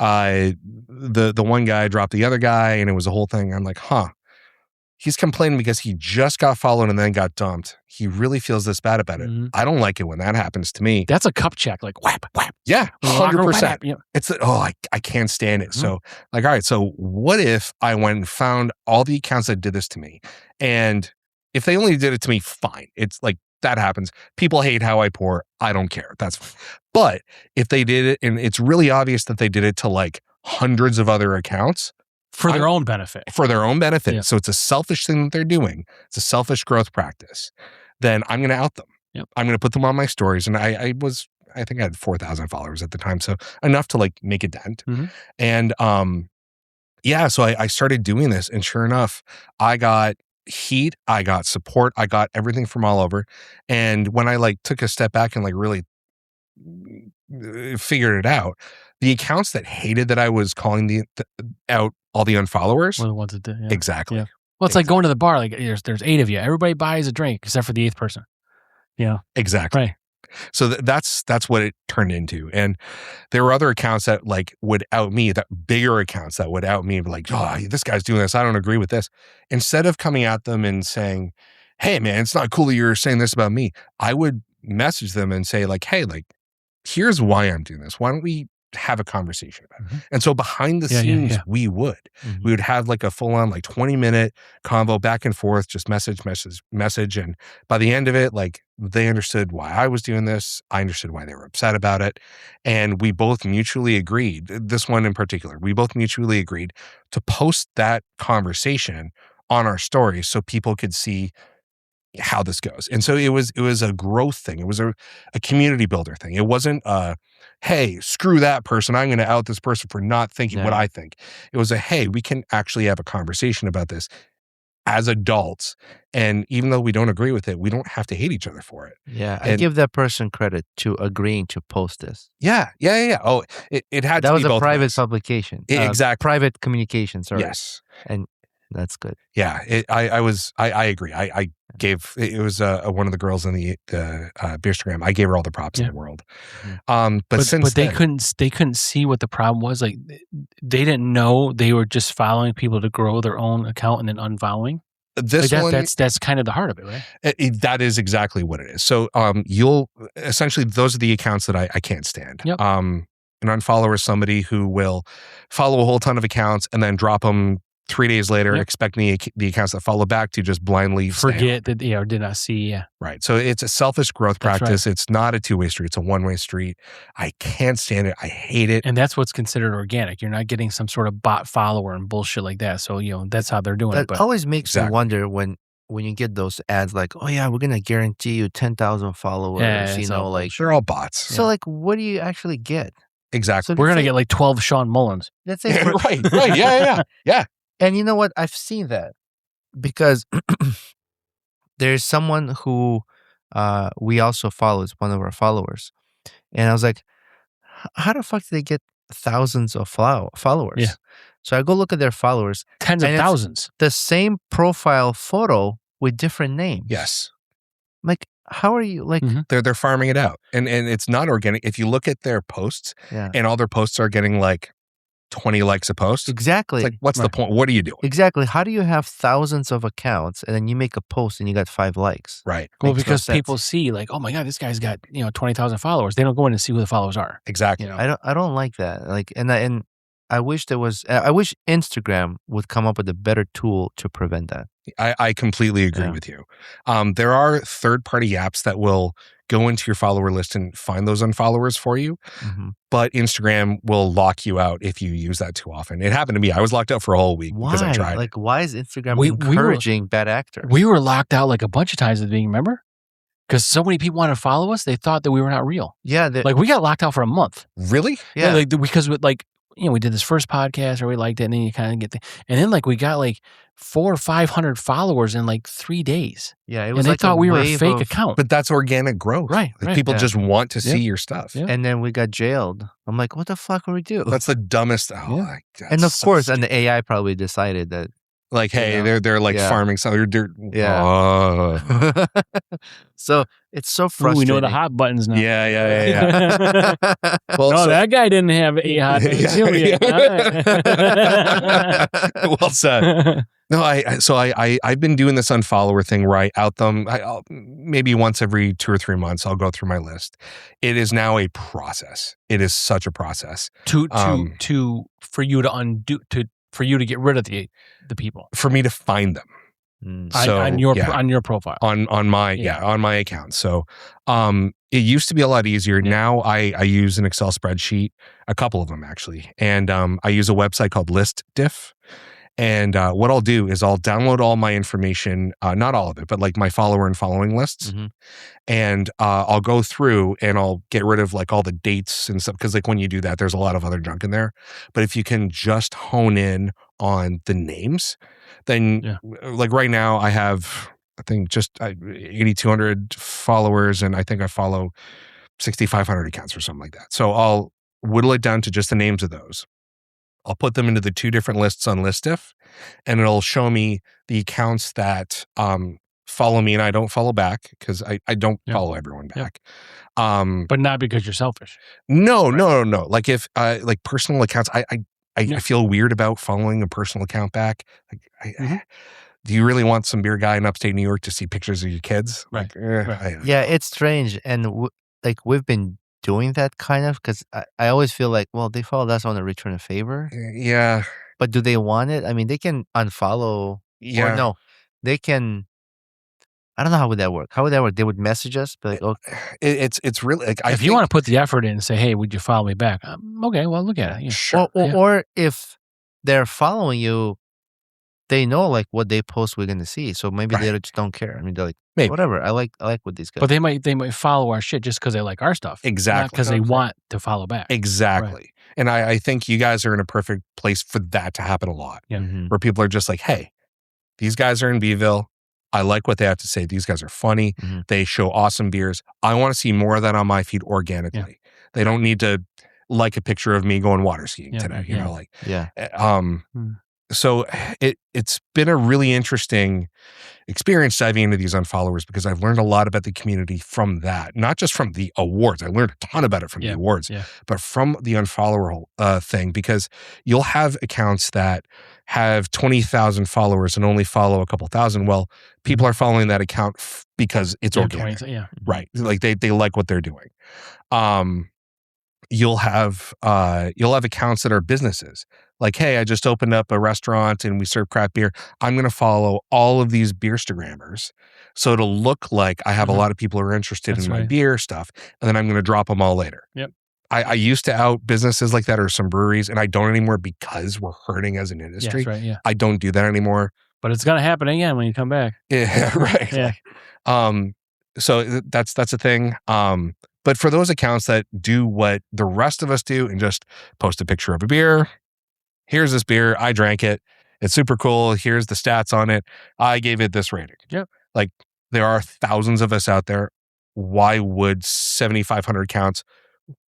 Speaker 8: the one guy dropped the other guy, and it was a whole thing. I'm like, huh. He's complaining because he just got followed and then got dumped. He really feels this bad about it. I don't like it when that happens to me.
Speaker 7: That's a cup check, like whap, whap.
Speaker 8: Yeah, 100%. It's I can't stand it.
Speaker 7: Mm-hmm.
Speaker 8: So like, all right, so what if I went and found all the accounts that did this to me? And if they only did it to me, fine. It's like, that happens. People hate how I pour. I don't care. That's fine. But if they did it, and it's really obvious that they did it to like hundreds of other accounts,
Speaker 7: for their own benefit.
Speaker 8: Yeah. So it's a selfish thing that they're doing. It's a selfish growth practice. Then I'm going to out them.
Speaker 7: Yep.
Speaker 8: I'm going to put them on my stories. And I think I had 4,000 followers at the time. So enough to like make a dent.
Speaker 7: Mm-hmm.
Speaker 8: And so I started doing this. And sure enough, I got heat. I got support. I got everything from all over. And when I like took a step back and like really figured it out. The accounts that hated that I was calling out all the unfollowers.
Speaker 7: Well, the ones that did, yeah.
Speaker 8: Exactly.
Speaker 7: Yeah. Well, it's like going to the bar. Like there's 8 of you. Everybody buys a drink except for the 8th person. Yeah.
Speaker 8: Exactly.
Speaker 7: Right.
Speaker 8: So that's what it turned into. And there were other accounts that like would out me, that bigger accounts that would out me, like, oh, this guy's doing this. I don't agree with this. Instead of coming at them and saying, hey man, it's not cool that you're saying this about me, I would message them and say like, hey, like, here's why I'm doing this. Why don't we have a conversation about it? And so behind the scenes, we would have like a full on like 20-minute convo back and forth, just message. And by the end of it, like they understood why I was doing this. I understood why they were upset about it. And we both mutually agreed, this one in particular, we both mutually agreed to post that conversation on our stories so people could see how this goes. And so it was a growth thing. It was a community builder thing. It wasn't hey, screw that person, I'm going to out this person for not thinking what I think. It was hey, we can actually have a conversation about this as adults. And even though we don't agree with it, we don't have to hate each other for it.
Speaker 6: Yeah. I give that person credit to agreeing to post this.
Speaker 8: Yeah. Oh, it had
Speaker 6: that
Speaker 8: to
Speaker 6: was
Speaker 8: be
Speaker 6: a
Speaker 8: both
Speaker 6: private
Speaker 8: ways.
Speaker 6: Publication.
Speaker 8: Exactly.
Speaker 6: Private communication, sorry.
Speaker 8: Yes.
Speaker 6: And that's good.
Speaker 8: Yeah. I agree. I gave, it was one of the girls in the Beerstagram. I gave her all the props in the world. But
Speaker 7: they couldn't see what the problem was. Like they didn't know they were just following people to grow their own account and then unfollowing. That's kind of the heart of it, right?
Speaker 8: That is exactly what it is. So you'll essentially, those are the accounts that I can't stand.
Speaker 7: Yep.
Speaker 8: An unfollower is somebody who will follow a whole ton of accounts and then drop them 3 days later, expecting the accounts that follow back to just blindly
Speaker 7: forget that, or did not see. Yeah.
Speaker 8: Right. So it's a selfish growth practice. Right. It's not a two-way street. It's a one-way street. I can't stand it. I hate it.
Speaker 7: And that's what's considered organic. You're not getting some sort of bot follower and bullshit like that. So, that's how they're doing it.
Speaker 6: But always makes me wonder when you get those ads like, oh yeah, we're going to guarantee you 10,000 followers, like
Speaker 8: they're all bots.
Speaker 6: So like, what do you actually get?
Speaker 8: Exactly.
Speaker 7: So we're going to get like 12 Sean Mullins.
Speaker 6: That's it.
Speaker 8: Right. Yeah.
Speaker 6: And you know what? I've seen that because there's someone who we also follow. It's one of our followers. And I was like, how the fuck did they get thousands of followers? Yeah. So I go look at their followers.
Speaker 7: Tens of thousands.
Speaker 6: The same profile photo with different names.
Speaker 8: Yes.
Speaker 6: Like, how are you like?
Speaker 8: They're farming it out. And it's not organic. If you look at their posts and all their posts are getting like 20 likes a post.
Speaker 6: Exactly.
Speaker 8: It's like, what's the point? What are you doing?
Speaker 6: Exactly. How do you have thousands of accounts and then you make a post and you got 5 likes?
Speaker 8: Right.
Speaker 7: Well, because people see like, oh my God, this guy's got 20,000 followers. They don't go in and see who the followers are.
Speaker 8: Exactly.
Speaker 6: I don't like that. Like, and I wish there was. I wish Instagram would come up with a better tool to prevent that.
Speaker 8: I completely agree with you. There are third-party apps that will go into your follower list and find those unfollowers for you. But Instagram will lock you out if you use that too often. It happened to me. I was locked out for a whole week because I tried.
Speaker 6: Like, why is Instagram encouraging bad actors?
Speaker 7: We were locked out like a bunch of times at the beginning, remember? Because so many people wanted to follow us, they thought that we were not real.
Speaker 6: Yeah.
Speaker 7: Like, we got locked out for a month.
Speaker 8: Really?
Speaker 7: Yeah. Like, because with like, we did this first podcast or we liked it and then you kind of get and then like we got like 400 or 500 followers in like 3 days.
Speaker 6: Yeah. It
Speaker 7: and
Speaker 6: was
Speaker 7: they
Speaker 6: like
Speaker 7: thought we were a fake account.
Speaker 8: But that's organic growth.
Speaker 7: Right.
Speaker 8: Like people just want to see your stuff.
Speaker 6: Yeah. And then we got jailed. I'm like, what the fuck would we do?
Speaker 8: That's the dumbest. Oh my God.
Speaker 6: And of course, and the AI probably decided that.
Speaker 8: Like, hey, they're like farming some.
Speaker 6: Yeah. So it's so frustrating.
Speaker 7: We know the hot buttons now.
Speaker 8: Yeah.
Speaker 7: Well, no, that guy didn't have 8 hot buttons.
Speaker 8: Well said. No, I've been doing this unfollower thing where I out them. I'll, maybe once every 2 or 3 months, I'll go through my list. It is now a process. It is such a process
Speaker 7: for you to undo for you to get rid of the people,
Speaker 8: for me to find them. So
Speaker 7: on your profile,
Speaker 8: on my account. So it used to be a lot easier. Now I use an Excel spreadsheet, a couple of them actually, and I use a website called ListDiff. And what I'll do is I'll download all my information, not all of it, but like my follower and following lists. And I'll go through and I'll get rid of like all the dates and stuff. Because like when you do that, there's a lot of other junk in there. But if you can just hone in on the names, then like right now I have, I think just 8,200 followers. And I think I follow 6,500 accounts or something like that. So I'll whittle it down to just the names of those. I'll put them into the 2 different lists on Listiff, and it'll show me the accounts that follow me and I don't follow back, because I don't follow everyone back.
Speaker 7: But not because you're selfish.
Speaker 8: No. Like if like personal accounts, I feel weird about following a personal account back. Like, do you really want some beer guy in upstate New York to see pictures of your kids?
Speaker 7: Right.
Speaker 8: Like,
Speaker 6: Yeah, it's strange, and like we've been doing that kind of, because I always feel like, well, they followed us on a return a favor.
Speaker 8: Yeah.
Speaker 6: But do they want it? I mean, they can unfollow.
Speaker 8: Yeah.
Speaker 6: Or no, they can. I don't know how would that work. How would that work? They would message us, but like,
Speaker 8: it's really like,
Speaker 7: if you want to put the effort in and say, hey, would you follow me back? Okay, well, look at it. Yeah.
Speaker 8: Sure.
Speaker 6: Or if they're following you, they know like what they post we're going to see. So maybe they just don't care. I mean, they're like, whatever. I like what these guys.
Speaker 7: But they might follow our shit just because they like our stuff.
Speaker 8: Exactly.
Speaker 7: Not because they want to follow back.
Speaker 8: Exactly.
Speaker 7: Right.
Speaker 8: And I think you guys are in a perfect place for that to happen a lot.
Speaker 7: Yeah.
Speaker 8: Where people are just like, hey, these guys are in Beeville. I like what they have to say. These guys are funny. They show awesome beers. I want to see more of that on my feed organically. Yeah. They don't need to like a picture of me going water skiing today. You know, like, so it's been a really interesting experience diving into these unfollowers, because I've learned a lot about the community from that. Not just from the awards. I learned a ton about it from the awards, but from the unfollower thing, because you'll have accounts that have 20,000 followers and only follow a couple thousand. Well, people are following that account because it's organic. Right. Like they like what they're doing. You'll have accounts that are businesses. Like, hey, I just opened up a restaurant and we serve craft beer. I'm going to follow all of these Beerstagrammers, so it'll look like I have a lot of people who are interested in my beer stuff, and then I'm going to drop them all later.
Speaker 7: Yep.
Speaker 8: I used to out businesses like that, or some breweries, and I don't anymore because we're hurting as an industry.
Speaker 7: That's right, yeah.
Speaker 8: I don't do that anymore.
Speaker 7: But it's going to happen again when you come back.
Speaker 8: Yeah, right.
Speaker 7: Yeah.
Speaker 8: So that's a thing. But for those accounts that do what the rest of us do and just post a picture of a beer, here's this beer, I drank it, it's super cool, here's the stats on it, I gave it this rating.
Speaker 7: Yep.
Speaker 8: Like, there are thousands of us out there. Why would 7,500 accounts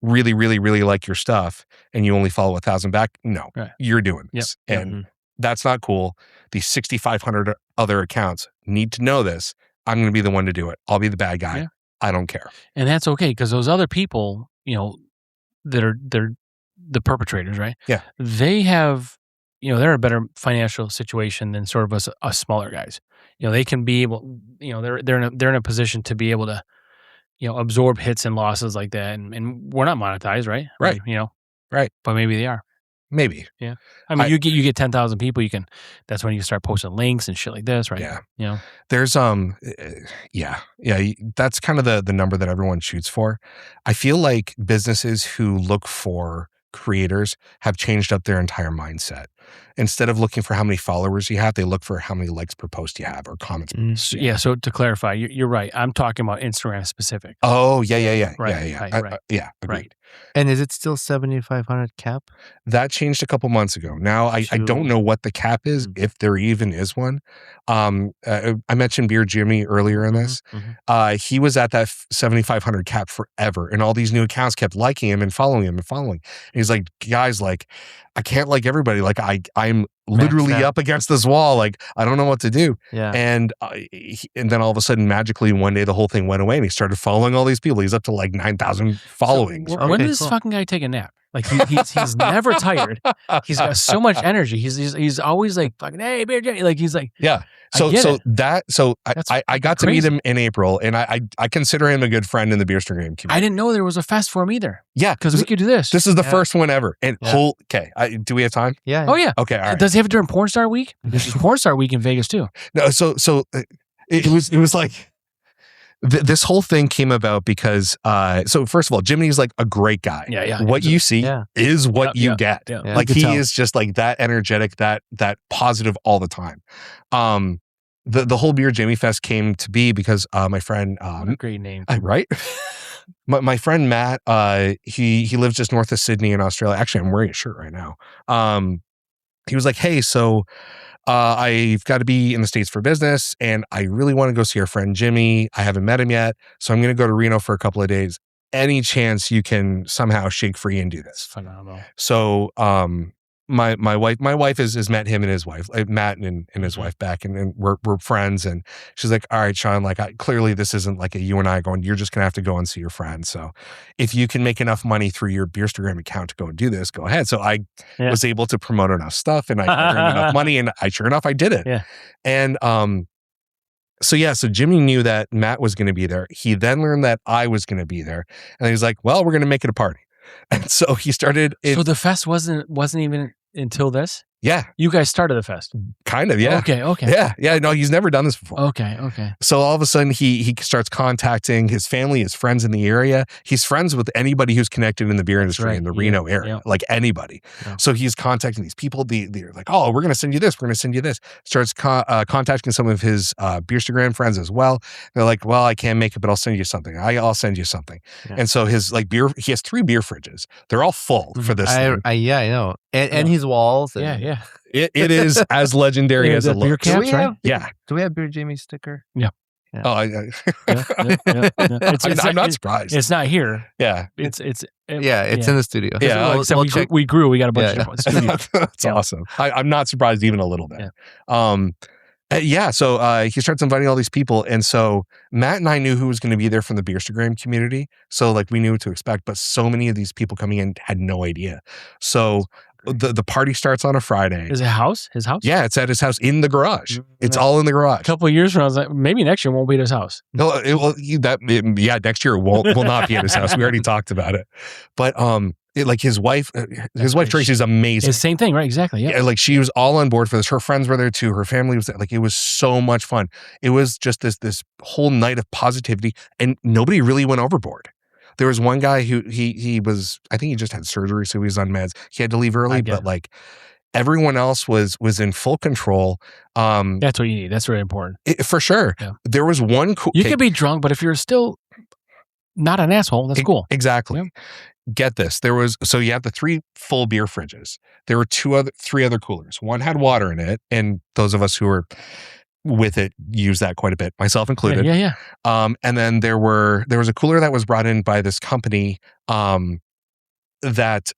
Speaker 8: really, really, really like your stuff and you only follow 1,000 back? No, you're doing this. And that's not cool. These 6,500 other accounts need to know this. I'm going to be the one to do it. I'll be the bad guy. Yeah. I don't care.
Speaker 7: And that's okay, because those other people, you know, they're the perpetrators, right?
Speaker 8: Yeah.
Speaker 7: They have, you know, they're in a better financial situation than sort of us smaller guys. You know, they can be able, you know, they're in a position to be able to, you know, absorb hits and losses like that. And we're not monetized, right?
Speaker 8: Right.
Speaker 7: You know,
Speaker 8: right.
Speaker 7: But maybe they are.
Speaker 8: Maybe.
Speaker 7: Yeah. I mean, you get 10,000 people, that's when you start posting links and shit like this, right?
Speaker 8: Yeah.
Speaker 7: You know,
Speaker 8: there's, that's kind of the number that everyone shoots for. I feel like businesses who look for creators have changed up their entire mindset. Instead of looking for how many followers you have, they look for how many likes per post you have or comments.
Speaker 7: So to clarify, you're right. I'm talking about Instagram specific.
Speaker 8: Oh, yeah.
Speaker 7: Right.
Speaker 8: Yeah. Agreed.
Speaker 7: Right.
Speaker 6: And is it still 7,500 cap?
Speaker 8: That changed a couple months ago. Now I don't know what the cap is, if there even is one. I mentioned Beer Jimmy earlier in this. He was at that 7,500 cap forever, and all these new accounts kept liking him and following him and following. And he's like, guys, like, I can't like everybody. Like I'm literally up against this wall. Like, I don't know what to do.
Speaker 6: Yeah.
Speaker 8: And then all of a sudden, magically, one day the whole thing went away, and he started following all these people. He's up to like 9,000 followings.
Speaker 7: So, when does this fucking guy take a nap? Like he's never tired. He's got so much energy. He's always like fucking, hey, Beer Jimmy. Like he's like,
Speaker 8: yeah. I got to meet him in April, and I consider him a good friend in the Beerster game community.
Speaker 7: I didn't know there was a fest for him either.
Speaker 8: Yeah,
Speaker 7: because we could do this.
Speaker 8: This is the first one ever. And do we have time?
Speaker 6: Yeah.
Speaker 7: Oh yeah.
Speaker 8: Okay. All right.
Speaker 7: Does he have it during Porn Star Week? There's Porn Star Week in Vegas too.
Speaker 8: No. So it was like. This whole thing came about because, so first of all, Jiminy's like a great guy.
Speaker 7: Yeah.
Speaker 8: What you see is what you get.
Speaker 7: Yeah.
Speaker 8: Like he is just like that energetic, that positive all the time. The whole Beer Jimmy Fest came to be because my friend,
Speaker 7: what a great name,
Speaker 8: right? my friend Matt, he lives just north of Sydney in Australia. Actually, I'm wearing a shirt right now. He was like, hey, so. I've got to be in the States for business, and I really want to go see our friend Jimmy. I haven't met him yet, so I'm going to go to Reno for a couple of days. any chance you can somehow shake free and do this?
Speaker 7: Phenomenal.
Speaker 8: So, my wife has met him and his wife, Matt and his wife back, and we're friends. And she's like, all right, Sean, like clearly this isn't like a you and I going, you're just going to have to go and see your friend. So if you can make enough money through your Beerstagram account to go and do this, go ahead. So I was able to promote enough stuff and I earned enough money, and sure enough, I did it.
Speaker 7: Yeah.
Speaker 8: And, so Jimmy knew that Matt was going to be there. He then learned that I was going to be there, and he's like, well, we're going to make it a party. And so he started.
Speaker 7: So the fest wasn't even until this?
Speaker 8: Yeah.
Speaker 7: You guys started the fest?
Speaker 8: Kind of, yeah.
Speaker 7: Okay.
Speaker 8: Yeah. No, he's never done this before.
Speaker 7: Okay.
Speaker 8: So all of a sudden he starts contacting his family, his friends in the area. He's friends with anybody who's connected in the beer industry in the Reno area, like anybody. Yeah. So he's contacting these people. They're like, oh, we're going to send you this. We're going to send you this. Starts contacting some of his Beerstagram friends as well. They're like, well, I can't make it, but I'll send you something. I'll send you something. Yeah. And so his he has 3 beer fridges. They're all full for this thing.
Speaker 6: I know. And his walls.
Speaker 7: Yeah.
Speaker 8: It is as legendary as it looks.
Speaker 7: Beer caps, right?
Speaker 8: Yeah.
Speaker 6: Do we have Beer Jimmy's sticker?
Speaker 7: Yeah.
Speaker 8: Oh, I'm not surprised.
Speaker 7: It's not here.
Speaker 8: Yeah.
Speaker 7: It's
Speaker 6: in the studio.
Speaker 8: Yeah.
Speaker 7: Except we grew. We got a bunch of studios.
Speaker 8: That's awesome. I'm not surprised even a little bit. Yeah. So he starts inviting all these people. And so Matt and I knew who was going to be there from the Beerstagram community. So like we knew what to expect, but so many of these people coming in had no idea. So the party starts on a Friday.
Speaker 7: Is it his house?
Speaker 8: Yeah, it's at his house in the garage. It's all in the garage.
Speaker 7: A couple of years from now, I was like, maybe next year it won't be at his house.
Speaker 8: No, next year it will not be at his house. We already talked about it. But his wife Tracy is amazing.
Speaker 7: It's the same thing, right? Exactly. Yeah.
Speaker 8: Like she was all on board for this. Her friends were there too. Her family was there. Like it was so much fun. It was just this whole night of positivity, and nobody really went overboard. There was one guy who he was, I think he just had surgery, so he was on meds. He had to leave early, but like everyone else was in full control.
Speaker 7: That's what you need. That's really important.
Speaker 8: For sure. Yeah. There was one
Speaker 7: you can be drunk, but if you're still not an asshole, that's cool.
Speaker 8: Exactly. Yeah. Get this. So you have the 3 full beer fridges. There were 3 other coolers. One had water in it, and those of us who were with it use that quite a bit, myself included.
Speaker 7: Yeah.
Speaker 8: And then there was a cooler that was brought in by this company that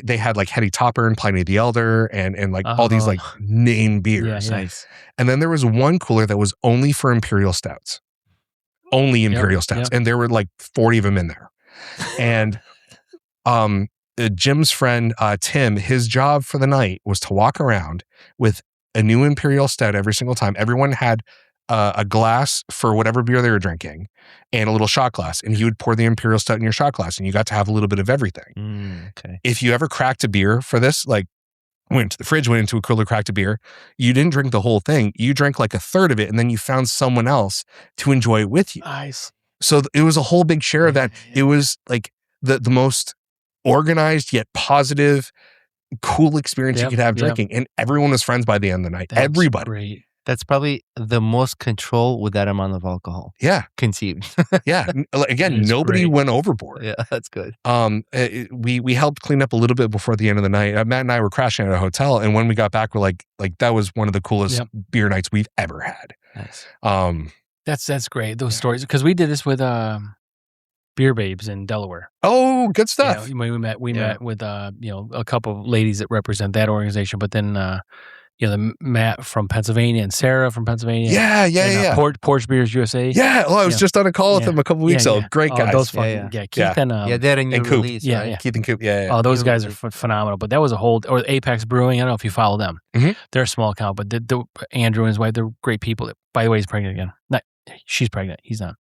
Speaker 8: they had like Hetty Topper and Pliny the Elder and like all these like name beers.
Speaker 7: Yeah, nice.
Speaker 8: And then there was one cooler that was only for Imperial Stouts. Only Imperial Stouts. And there were like 40 of them in there. And Jim's friend Tim, his job for the night was to walk around with a new Imperial Stout every single time. Everyone had a glass for whatever beer they were drinking and a little shot glass. And he would pour the Imperial Stout in your shot glass, and you got to have a little bit of everything.
Speaker 6: Okay.
Speaker 8: If you ever cracked a beer for this, like went to the fridge, went into a cooler, cracked a beer, you didn't drink the whole thing. You drank like a third of it, and then you found someone else to enjoy it with you.
Speaker 7: Nice.
Speaker 8: So it was a whole big share of that. It was like the most organized yet positive, cool experience you could have drinking, and everyone was friends by the end of the night.
Speaker 7: That's
Speaker 8: everybody.
Speaker 7: Great.
Speaker 6: That's probably the most control with that amount of alcohol.
Speaker 8: Yeah.
Speaker 6: Conceived.
Speaker 8: Yeah. Again, nobody went overboard.
Speaker 6: Yeah, that's good.
Speaker 8: We helped clean up a little bit before the end of the night. Matt and I were crashing at a hotel, and when we got back, we're like that was one of the coolest beer nights we've ever had.
Speaker 7: Nice. That's great. Those stories, because we did this with Beer Babes in Delaware.
Speaker 8: Oh, good stuff.
Speaker 7: Yeah, we met with a couple of ladies that represent that organization, but then the Matt from Pennsylvania and Sarah from Pennsylvania.
Speaker 8: Yeah.
Speaker 7: Porch Beers USA.
Speaker 8: Yeah. Well, I was just on a call with them a couple weeks ago. Great guys.
Speaker 7: Those fucking Keith and
Speaker 6: they're in your
Speaker 8: Coop.
Speaker 6: release,
Speaker 7: right?
Speaker 8: Keith and Coop. Yeah.
Speaker 7: Oh, those guys are phenomenal. But that was or Apex Brewing. I don't know if you follow them.
Speaker 8: Mm-hmm.
Speaker 7: They're a small account, but Andrew and his wife, they're great people. By the way, he's pregnant again. She's pregnant. He's not.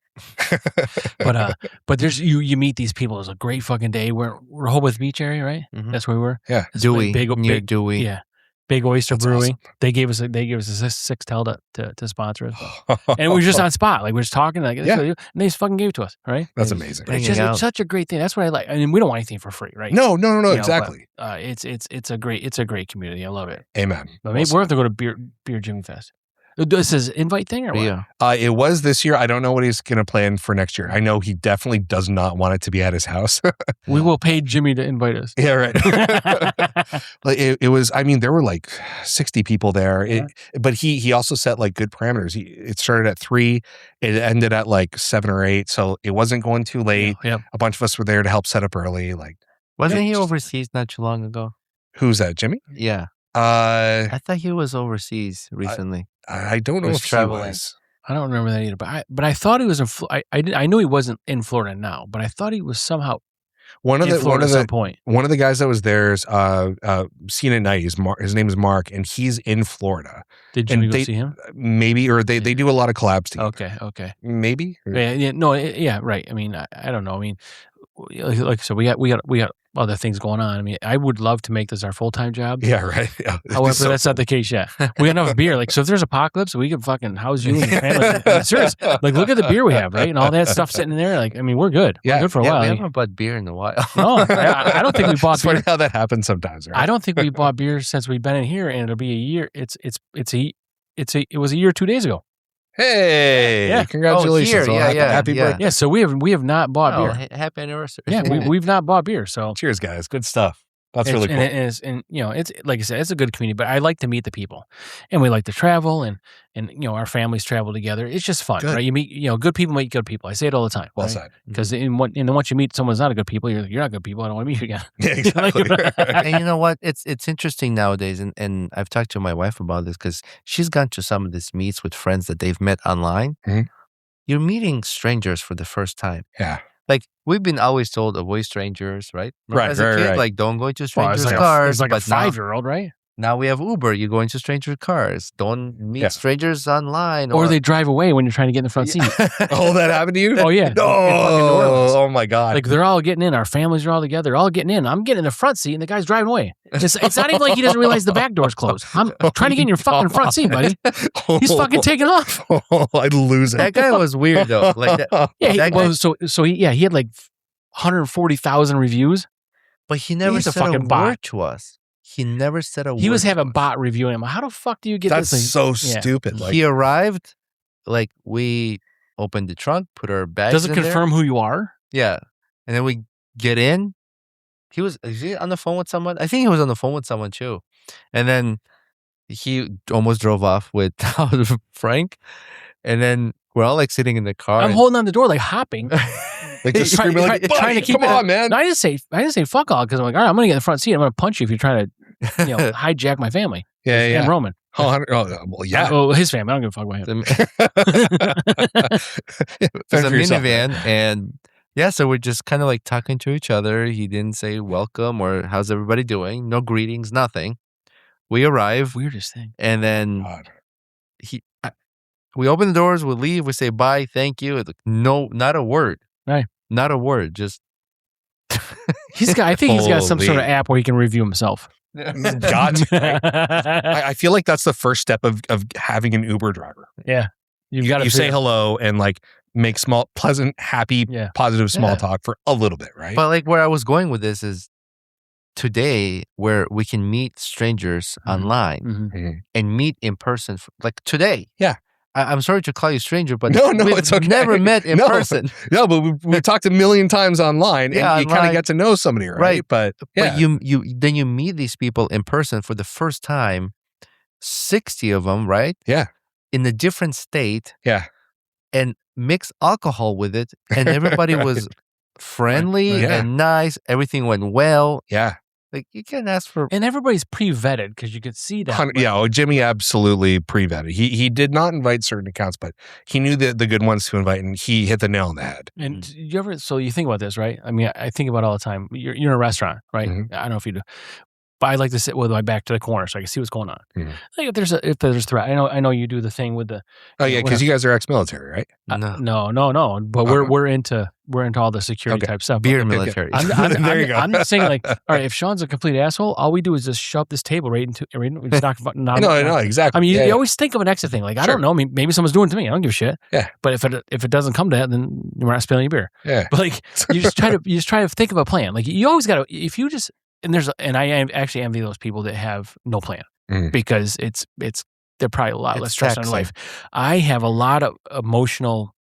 Speaker 7: But there's you meet these people. It was a great fucking day. We're Rehoboth Beach area, right?
Speaker 6: Mm-hmm.
Speaker 7: That's where we were.
Speaker 8: Yeah.
Speaker 6: Dewey.
Speaker 7: Big
Speaker 6: Dewey.
Speaker 7: Yeah. Big Oyster Brewing.
Speaker 8: Awesome.
Speaker 7: They gave us a 6-tel to sponsor us. And we were just on spot. Like we were just talking and they just fucking gave it to us, right?
Speaker 8: That's amazing.
Speaker 7: But it's such a great thing. That's what I like. I mean, we don't want anything for free, right?
Speaker 8: No, exactly.
Speaker 7: It's a great community. I love it.
Speaker 8: Amen.
Speaker 7: But maybe we'll have to go to Beer Jimmy Fest. This is invite thing or what?
Speaker 6: Yeah.
Speaker 8: It was this year. I don't know what he's going to plan for next year. I know he definitely does not want it to be at his house.
Speaker 7: We will pay Jimmy to invite us.
Speaker 8: Yeah, right. It was, I mean, there were like 60 people there. But he also set like good parameters. It started at 3. It ended at like 7 or 8. So it wasn't going too late.
Speaker 7: Yep.
Speaker 8: A bunch of us were there to help set up early.
Speaker 6: Wasn't he overseas not too long ago?
Speaker 8: Who's that, Jimmy?
Speaker 6: Yeah.
Speaker 8: I
Speaker 6: thought he was overseas recently.
Speaker 8: I don't know
Speaker 6: Was
Speaker 8: if
Speaker 6: traveling.
Speaker 8: he was.
Speaker 7: I don't remember that either. But I thought he was in. I knew he wasn't in Florida now, but I thought he was somehow
Speaker 8: One of
Speaker 7: in
Speaker 8: the
Speaker 7: Florida at some point.
Speaker 8: One of the guys that was there is Seen at Night. His name is Mark, and he's in Florida.
Speaker 7: Did Jimmy go see him?
Speaker 8: Maybe, or they do a lot of collabs together.
Speaker 7: Okay.
Speaker 8: Maybe.
Speaker 7: Right. I mean, I don't know. I mean, like so we got other things going on. I mean, I would love to make this our full-time job.
Speaker 8: Yeah, right. Yeah.
Speaker 7: However, that's not the case yet. We got enough beer. Like, so if there's apocalypse, we can fucking house you and your family. Serious. Like, look at the beer we have, right? And all that stuff sitting in there. Like, I mean, we're good.
Speaker 8: Yeah.
Speaker 7: We're good for a
Speaker 6: Yeah,
Speaker 7: while.
Speaker 6: we
Speaker 7: Like,
Speaker 6: haven't bought beer in a while.
Speaker 7: no, I don't think we bought
Speaker 8: It's funny
Speaker 7: beer.
Speaker 8: how that happens sometimes, right?
Speaker 7: I don't think we bought beer since we've been in here, and it'll be a year. It was a year 2 days ago.
Speaker 8: Hey,
Speaker 7: Yeah.
Speaker 8: congratulations.
Speaker 6: Oh, here. Yeah,
Speaker 8: Happy
Speaker 6: yeah.
Speaker 8: birthday.
Speaker 7: Yeah, so we have not bought
Speaker 6: Oh,
Speaker 7: beer.
Speaker 6: happy anniversary.
Speaker 7: Yeah, we've not bought beer. So
Speaker 8: Cheers, guys. Good stuff. That's really cool.
Speaker 7: And you know, it's like I said, it's a good community. But I like to meet the people, and we like to travel, and you know, our families travel together. It's just fun,
Speaker 8: Good.
Speaker 7: right? You meet, you know, good people meet good people. I say it all the time.
Speaker 8: Well
Speaker 7: right?
Speaker 8: said.
Speaker 7: Because once you meet someone who's not a good people, you're not good people. I don't want to meet you again.
Speaker 8: Yeah, exactly.
Speaker 6: And you know what? It's interesting nowadays, and I've talked to my wife about this because she's gone to some of these meets with friends that they've met online.
Speaker 8: Mhm.
Speaker 6: You're meeting strangers for the first time.
Speaker 8: Yeah.
Speaker 6: Like we've been always told, avoid strangers, right?
Speaker 8: Right,
Speaker 6: As a
Speaker 8: right,
Speaker 6: kid,
Speaker 8: right.
Speaker 6: like don't go into
Speaker 7: Well,
Speaker 6: strangers'
Speaker 7: it's
Speaker 6: cars.
Speaker 7: like a
Speaker 6: but now,
Speaker 7: 5-year-old, right?
Speaker 6: now we have Uber. You go into strangers' cars. Don't meet
Speaker 8: Yeah.
Speaker 6: strangers online.
Speaker 7: Or they drive away when you're trying to get in the front seat.
Speaker 8: Oh, that happened to you?
Speaker 7: Oh, yeah. In fucking New
Speaker 8: No.
Speaker 7: Orleans.
Speaker 8: Oh, my God.
Speaker 7: Like they're all getting in. Our families are all together. All getting in. I'm getting in the front seat, and the guy's driving away. It's not even like he doesn't realize the back door's closed. I'm trying to get in your fucking front seat, buddy. He's fucking taking off.
Speaker 8: I'd lose it.
Speaker 6: That guy was weird though. Like that,
Speaker 7: Yeah,
Speaker 6: that guy,
Speaker 7: he had like 140,000 reviews.
Speaker 6: but he never
Speaker 7: He's a
Speaker 6: said a
Speaker 7: fucking
Speaker 6: word
Speaker 7: bot.
Speaker 6: to us. He never said a word.
Speaker 7: He was
Speaker 6: to
Speaker 7: having
Speaker 6: us.
Speaker 7: bot reviewing him. How the fuck do you get
Speaker 8: That's
Speaker 7: this?
Speaker 8: so
Speaker 7: Yeah.
Speaker 8: stupid. Like,
Speaker 6: He arrived, like we opened the trunk, put our bags.
Speaker 7: Does it
Speaker 6: in there.
Speaker 7: confirm who you are?
Speaker 6: Yeah, and then we get in. Is he on the phone with someone? I think he was on the phone with someone too, and then he almost drove off with Frank, and then we're all like sitting in the car.
Speaker 7: I'm
Speaker 6: and-
Speaker 7: holding on the door, like hopping.
Speaker 8: like just
Speaker 7: Trying-
Speaker 8: screaming like,
Speaker 7: trying to
Speaker 8: "Buddy,
Speaker 7: keep
Speaker 8: come
Speaker 7: it-
Speaker 8: on, man.
Speaker 7: No, I didn't say fuck all because I'm like, all right, I'm gonna get in the front seat. I'm gonna punch you if you're trying to, you know, hijack my family.
Speaker 8: Yeah, yeah.
Speaker 7: And Roman.
Speaker 8: Oh, well, yeah.
Speaker 7: Oh, his family. I don't give a fuck about him.
Speaker 6: It was
Speaker 8: Fend
Speaker 6: a
Speaker 8: for yourself,
Speaker 6: minivan,
Speaker 8: man.
Speaker 6: and yeah, so we're just kind of like talking to each other. He didn't say welcome or how's everybody doing. No greetings, nothing. We arrive,
Speaker 7: Weirdest thing.
Speaker 6: and then
Speaker 8: God.
Speaker 6: we open the doors. We leave. We say bye, thank you. It's like, no, not a word.
Speaker 7: Right.
Speaker 6: Not a word. Just
Speaker 7: I think he's got some sort of
Speaker 8: Holy.
Speaker 7: app where he can review himself.
Speaker 8: Got to, right? I feel like that's the first step of having an Uber driver.
Speaker 7: Yeah. You've got to
Speaker 8: You say hello and like make small, pleasant, happy,
Speaker 7: Yeah.
Speaker 8: positive small
Speaker 6: Yeah.
Speaker 8: talk for a little bit, right?
Speaker 6: But like where I was going with this is today, where we can meet strangers online
Speaker 7: Mhm.
Speaker 6: and meet in person. Like today.
Speaker 8: Yeah.
Speaker 6: I'm sorry to call you stranger, but
Speaker 8: No,
Speaker 6: we've
Speaker 8: it's okay.
Speaker 6: never met in
Speaker 8: No.
Speaker 6: person.
Speaker 8: No, but we talked a million times online,
Speaker 6: Yeah,
Speaker 8: and you kind
Speaker 6: online.
Speaker 8: of get to know somebody, right?
Speaker 6: Right.
Speaker 8: But yeah,
Speaker 6: But you meet these people in person for the first time, 60 of them, right?
Speaker 8: Yeah.
Speaker 6: In a different state.
Speaker 8: Yeah.
Speaker 6: And mix alcohol with it, and everybody
Speaker 8: Right.
Speaker 6: was friendly
Speaker 8: Right. Yeah.
Speaker 6: and nice. Everything went well.
Speaker 8: yeah,
Speaker 6: Like you can't ask for.
Speaker 7: And everybody's pre-vetted because you could see that.
Speaker 8: yeah. Oh, Jimmy absolutely pre-vetted. He did not invite certain accounts, but he knew the good ones to invite, and he hit the nail on the head.
Speaker 7: And you ever? So you think about this, right? I mean, I think about it all the time. You're in a restaurant, right?
Speaker 8: Mhm.
Speaker 7: I don't know if you do, but I like to sit with my back to the corner so I can see what's going on.
Speaker 8: Mhm.
Speaker 7: Like if there's a threat, I know you do the thing with the.
Speaker 8: Oh yeah, because you guys are ex-military, right?
Speaker 6: No.
Speaker 7: But we're into all the security
Speaker 8: Okay.
Speaker 7: type stuff.
Speaker 6: Beer
Speaker 8: Okay, okay.
Speaker 6: military.
Speaker 8: There you go.
Speaker 7: I'm just saying, like, all right, if Sean's a complete asshole, all we do is just shove this table right into. We just knock him
Speaker 8: No,
Speaker 7: down.
Speaker 8: exactly.
Speaker 7: I mean,
Speaker 8: Yeah,
Speaker 7: you always think of an exit thing. Like, I
Speaker 8: Sure.
Speaker 7: don't know. Maybe someone's doing it to me. I don't give a shit.
Speaker 8: Yeah.
Speaker 7: But if it doesn't come to that, then we're not spilling any beer.
Speaker 8: yeah.
Speaker 7: But like, you just try to think of a plan. Like, you always got to. If you just and I actually envy those people that have no plan
Speaker 8: Mhm.
Speaker 7: because it's they're probably a lot
Speaker 6: It's
Speaker 7: less stressed in
Speaker 6: taxing.
Speaker 7: life. I have a lot of emotional,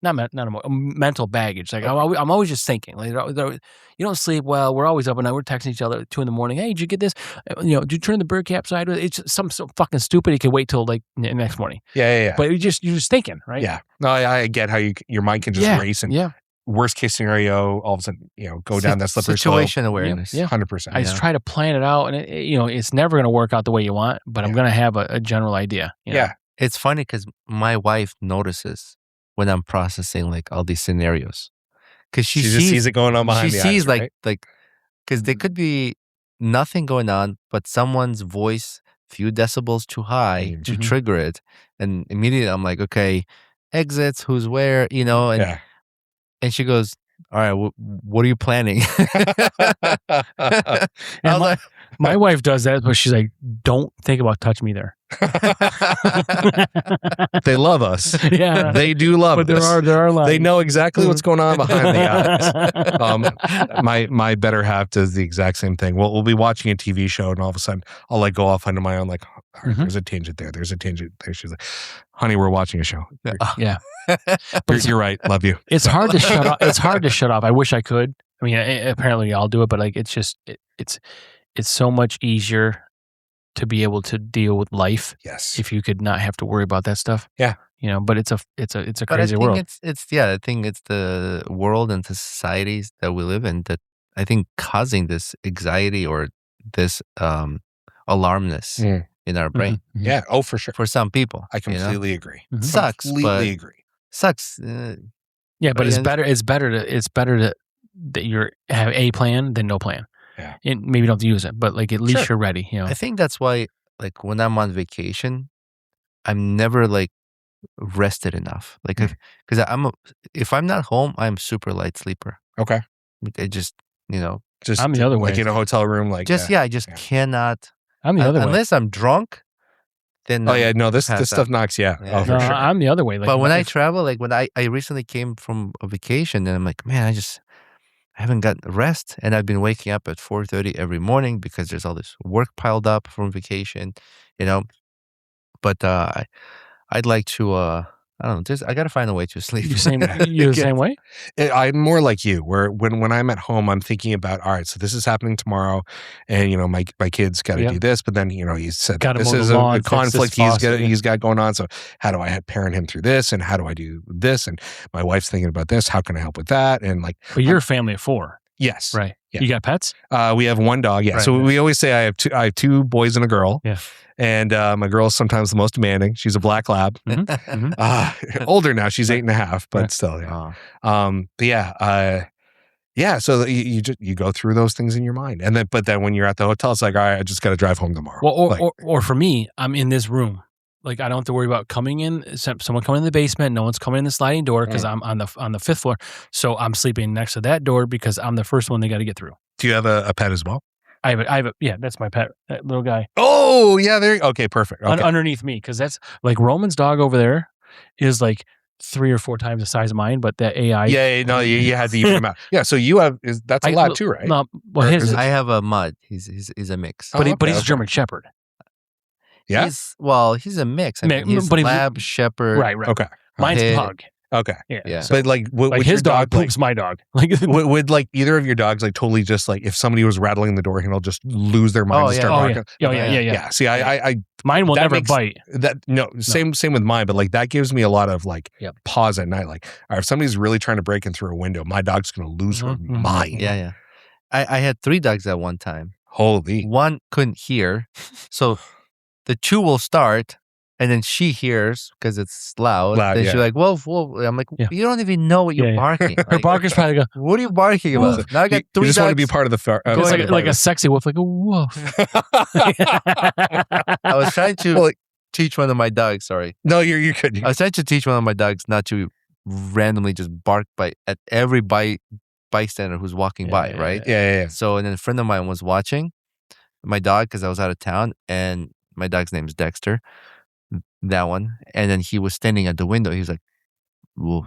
Speaker 7: mental baggage. Like I'm always just thinking. Like you don't sleep well. We're always up at night. We're texting each other at 2 a.m. Hey, did you get this? Did you turn the beer cap side? It's some so fucking stupid. It can wait till like the next morning.
Speaker 8: Yeah.
Speaker 7: But you're just thinking, right?
Speaker 8: Yeah. No, I get how your mind can just race and worst case scenario, all of a sudden, go down that slippery
Speaker 6: situation
Speaker 8: slope.
Speaker 6: awareness.
Speaker 7: Yeah.
Speaker 8: 100%.
Speaker 7: I just try to plan it out, and it's never going to work out the way you want. But I'm going to have a general idea.
Speaker 8: Yeah.
Speaker 6: It's funny because my wife notices when I'm processing like all these scenarios, because she
Speaker 8: just sees it going on behind
Speaker 6: she
Speaker 8: the
Speaker 6: sees
Speaker 8: eyes, right?
Speaker 6: like because there could be nothing going on, but someone's voice few decibels too high to trigger it, and immediately I'm like, okay, exits, who's where, and she goes, all right, what are you planning?
Speaker 7: And my wife does that, but she's like, don't think about touching me there.
Speaker 8: They love us.
Speaker 7: Yeah.
Speaker 8: They do love
Speaker 7: but
Speaker 8: us.
Speaker 7: There are lines.
Speaker 8: They know exactly what's going on behind the eyes. My better half does the exact same thing. We'll be watching a TV show, and all of a sudden I'll like go off onto my own, like, all right, there's a tangent there. There's a tangent there. She's like, honey, we're watching a show.
Speaker 7: Yeah.
Speaker 8: But you're right. Love you.
Speaker 7: It's hard to shut off. It's hard to shut off. I wish I could. I mean, apparently I'll do it, but like, it's just, it's so much easier to be able to deal with life.
Speaker 8: Yes.
Speaker 7: If you could not have to worry about that stuff.
Speaker 8: Yeah.
Speaker 7: But it's a crazy world.
Speaker 6: I think it's the world and the societies that we live in that I think causing this anxiety or this alarmness in our brain.
Speaker 8: Yeah. Oh, for sure.
Speaker 6: For some people.
Speaker 8: I completely agree.
Speaker 6: Sucks.
Speaker 8: Completely agree.
Speaker 6: Sucks.
Speaker 7: Yeah, but it's better to that you have a plan than no plan.
Speaker 8: Yeah.
Speaker 7: And maybe you don't have to use it, but like at least you're ready.
Speaker 6: I think that's why, like, when I'm on vacation, I'm never like rested enough. Like, because if I'm not home, I'm super light sleeper.
Speaker 8: Okay.
Speaker 6: I just
Speaker 7: I'm the other way.
Speaker 8: Like in a hotel room, like
Speaker 6: I just cannot.
Speaker 7: I'm the other way.
Speaker 6: Unless I'm drunk, then
Speaker 8: this stuff knocks you out.
Speaker 6: Yeah.
Speaker 8: Oh, for sure.
Speaker 7: I'm the other way. Like,
Speaker 6: but when I travel, like when I recently came from a vacation, and I'm like, man, I haven't gotten rest, and I've been waking up at 4:30 every morning because there's all this work piled up from vacation, But I'd like to. I don't know. I got to find a way to sleep.
Speaker 7: You're the same way?
Speaker 8: I'm more like you, where when I'm at home, I'm thinking about, all right, so this is happening tomorrow, and my kid's got to do this, but then you said this is a conflict he's got going on. So how do I parent him through this, and how do I do this, and my wife's thinking about this. How can I help with that? And like,
Speaker 7: but you're a family of 4,
Speaker 8: yes,
Speaker 7: right?
Speaker 8: Yeah.
Speaker 7: You got pets?
Speaker 8: We have 1 dog. Yeah,
Speaker 7: right,
Speaker 8: so we always say I have 2 boys and a girl.
Speaker 7: Yeah.
Speaker 8: And my girl's sometimes the most demanding. She's a black lab. Older now. She's 8.5, but still. Yeah. So you go through those things in your mind, and then when you're at the hotel, it's like, all right, I just got to drive home tomorrow.
Speaker 7: Well, or for me, I'm in this room. Like, I don't have to worry about coming in. Someone coming in the basement. No one's coming in the sliding door because I'm on the 5th floor. So I'm sleeping next to that door because I'm the first one they got to get through.
Speaker 8: Do you have a pet as well?
Speaker 7: I have a that's my pet, that little guy.
Speaker 8: Oh, yeah, okay, perfect. Okay.
Speaker 7: Underneath me, because that's like Roman's dog over there is like 3 or 4 times the size of mine, but that AI.
Speaker 8: Yeah, no, you had to even him out. Yeah, so you have that's a lab too, right?
Speaker 7: No, well,
Speaker 6: I have a mud. He's a mix.
Speaker 7: But he's a German Shepherd.
Speaker 8: Yeah.
Speaker 6: He's a mix. I mean, he's lab, shepherd.
Speaker 7: Right.
Speaker 8: Okay.
Speaker 7: Mine's a pug.
Speaker 8: Okay.
Speaker 6: Yeah.
Speaker 8: But like, would
Speaker 7: his dog poops my dog. Like,
Speaker 8: would like either of your dogs like totally just like if somebody was rattling the door handle, just lose their mind and start barking? Yeah. See, I
Speaker 7: mine will never bite.
Speaker 8: That same with mine, but like that gives me a lot of like pause at night. Like, all right, if somebody's really trying to break in through a window, my dog's gonna lose her mind.
Speaker 6: Yeah. I had 3 dogs at one time.
Speaker 8: Holy.
Speaker 6: One couldn't hear, so the 2 will start. And then she hears because it's loud. Then she's like, "Whoa!" I'm like, "You don't even know what you're barking."
Speaker 7: Her barker's probably like,
Speaker 6: "What are you barking about?" Now I got 3
Speaker 8: You just
Speaker 6: dogs.
Speaker 8: want to be part of the
Speaker 7: it's like a sexy wolf, like a woof.
Speaker 6: I was trying to teach one of my dogs. Sorry.
Speaker 8: No, you're good.
Speaker 6: I was trying to teach one of my dogs not to randomly just bark at every bystander who's walking by. Right?
Speaker 8: Yeah.
Speaker 6: So, and then a friend of mine was watching my dog because I was out of town, and my dog's name is Dexter. That one, and then he was standing at the window. He was like, "Woof,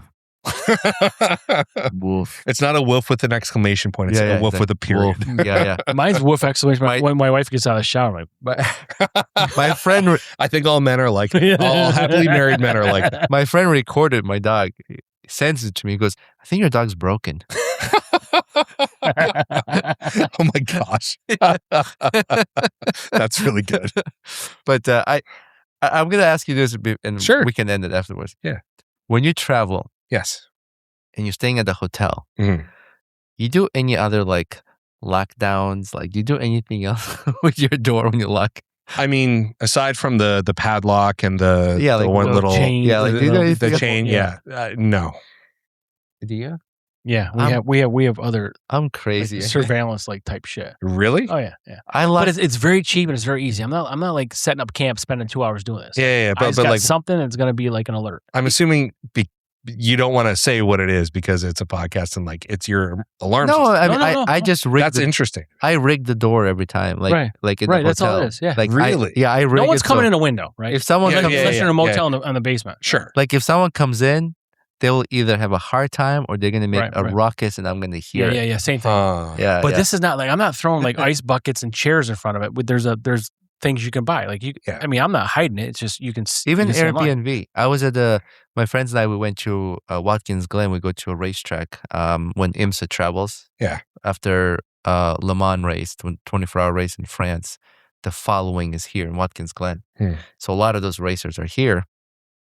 Speaker 6: Wolf.
Speaker 8: It's not a wolf with an exclamation point. It's a wolf with a period.
Speaker 6: Wolf. Yeah.
Speaker 7: Mine's wolf exclamation mark. When my wife gets out of the shower,
Speaker 6: My friend,
Speaker 8: I think all men are like that. All happily married men are like that.
Speaker 6: my friend recorded my dog. He sends it to me. He goes, I think your dog's broken.
Speaker 8: Oh my gosh. That's really good.
Speaker 6: But I'm going to ask you this, and
Speaker 8: Sure.
Speaker 6: we can end it afterwards.
Speaker 8: Yeah.
Speaker 6: When you travel
Speaker 8: Yes.
Speaker 6: and you're staying at the hotel,
Speaker 8: Mhm.
Speaker 6: you do any other like lockdowns? Like, do you do anything else with your door when you lock?
Speaker 8: I mean, aside from the padlock and the
Speaker 6: like
Speaker 8: one
Speaker 6: the
Speaker 8: little
Speaker 7: chain,
Speaker 6: Yeah, like, do you do
Speaker 8: the
Speaker 6: anything else?
Speaker 8: chain, no.
Speaker 6: Do you?
Speaker 7: Yeah,
Speaker 6: I'm-
Speaker 7: we have other
Speaker 6: I'm
Speaker 7: like,
Speaker 6: crazy.
Speaker 7: surveillance like type shit.
Speaker 8: Really?
Speaker 7: Oh yeah.
Speaker 6: I
Speaker 7: But
Speaker 6: like.
Speaker 7: it's very cheap and it's very easy. I'm not like setting up camp, spending 2 hours doing this.
Speaker 8: Yeah,
Speaker 7: I just
Speaker 8: but
Speaker 7: got
Speaker 8: like
Speaker 7: something that's gonna be like an alert.
Speaker 8: I'm assuming you don't want to say what it is because it's a podcast and like it's your alarm
Speaker 6: No,
Speaker 8: system.
Speaker 6: I mean,
Speaker 7: No.
Speaker 6: I just rig.
Speaker 8: That's interesting.
Speaker 6: I rig the door every time, like
Speaker 7: Right.
Speaker 6: like in
Speaker 7: Right,
Speaker 6: the
Speaker 7: that's all
Speaker 6: hotel.
Speaker 7: it is, yeah.
Speaker 6: Like
Speaker 8: Really?
Speaker 6: I rig.
Speaker 7: No one's
Speaker 6: it
Speaker 7: coming
Speaker 6: so
Speaker 7: in a window, right?
Speaker 6: If someone
Speaker 8: Yeah,
Speaker 6: comes,
Speaker 7: Unless you're in a
Speaker 8: yeah.
Speaker 7: motel in the basement.
Speaker 8: Sure.
Speaker 6: like if someone comes in, they'll either have a hard time or they're gonna make
Speaker 7: Right,
Speaker 6: a
Speaker 7: right.
Speaker 6: ruckus, and I'm gonna hear
Speaker 7: Yeah,
Speaker 6: it.
Speaker 7: same thing.
Speaker 6: Yeah,
Speaker 7: But
Speaker 6: yeah.
Speaker 7: this is not like I'm not throwing like ice buckets and chairs in front of it. But there's things you can buy. Like you,
Speaker 8: Yeah.
Speaker 7: I mean, I'm not hiding it. It's just you can
Speaker 6: Even
Speaker 7: you can see online.
Speaker 6: Airbnb. I was at my friends and I. We went to Watkins Glen. We go to a racetrack when IMSA travels.
Speaker 8: Yeah.
Speaker 6: After Le Mans race, 24-hour race in France, the following is here in Watkins Glen. So a lot of those racers are here.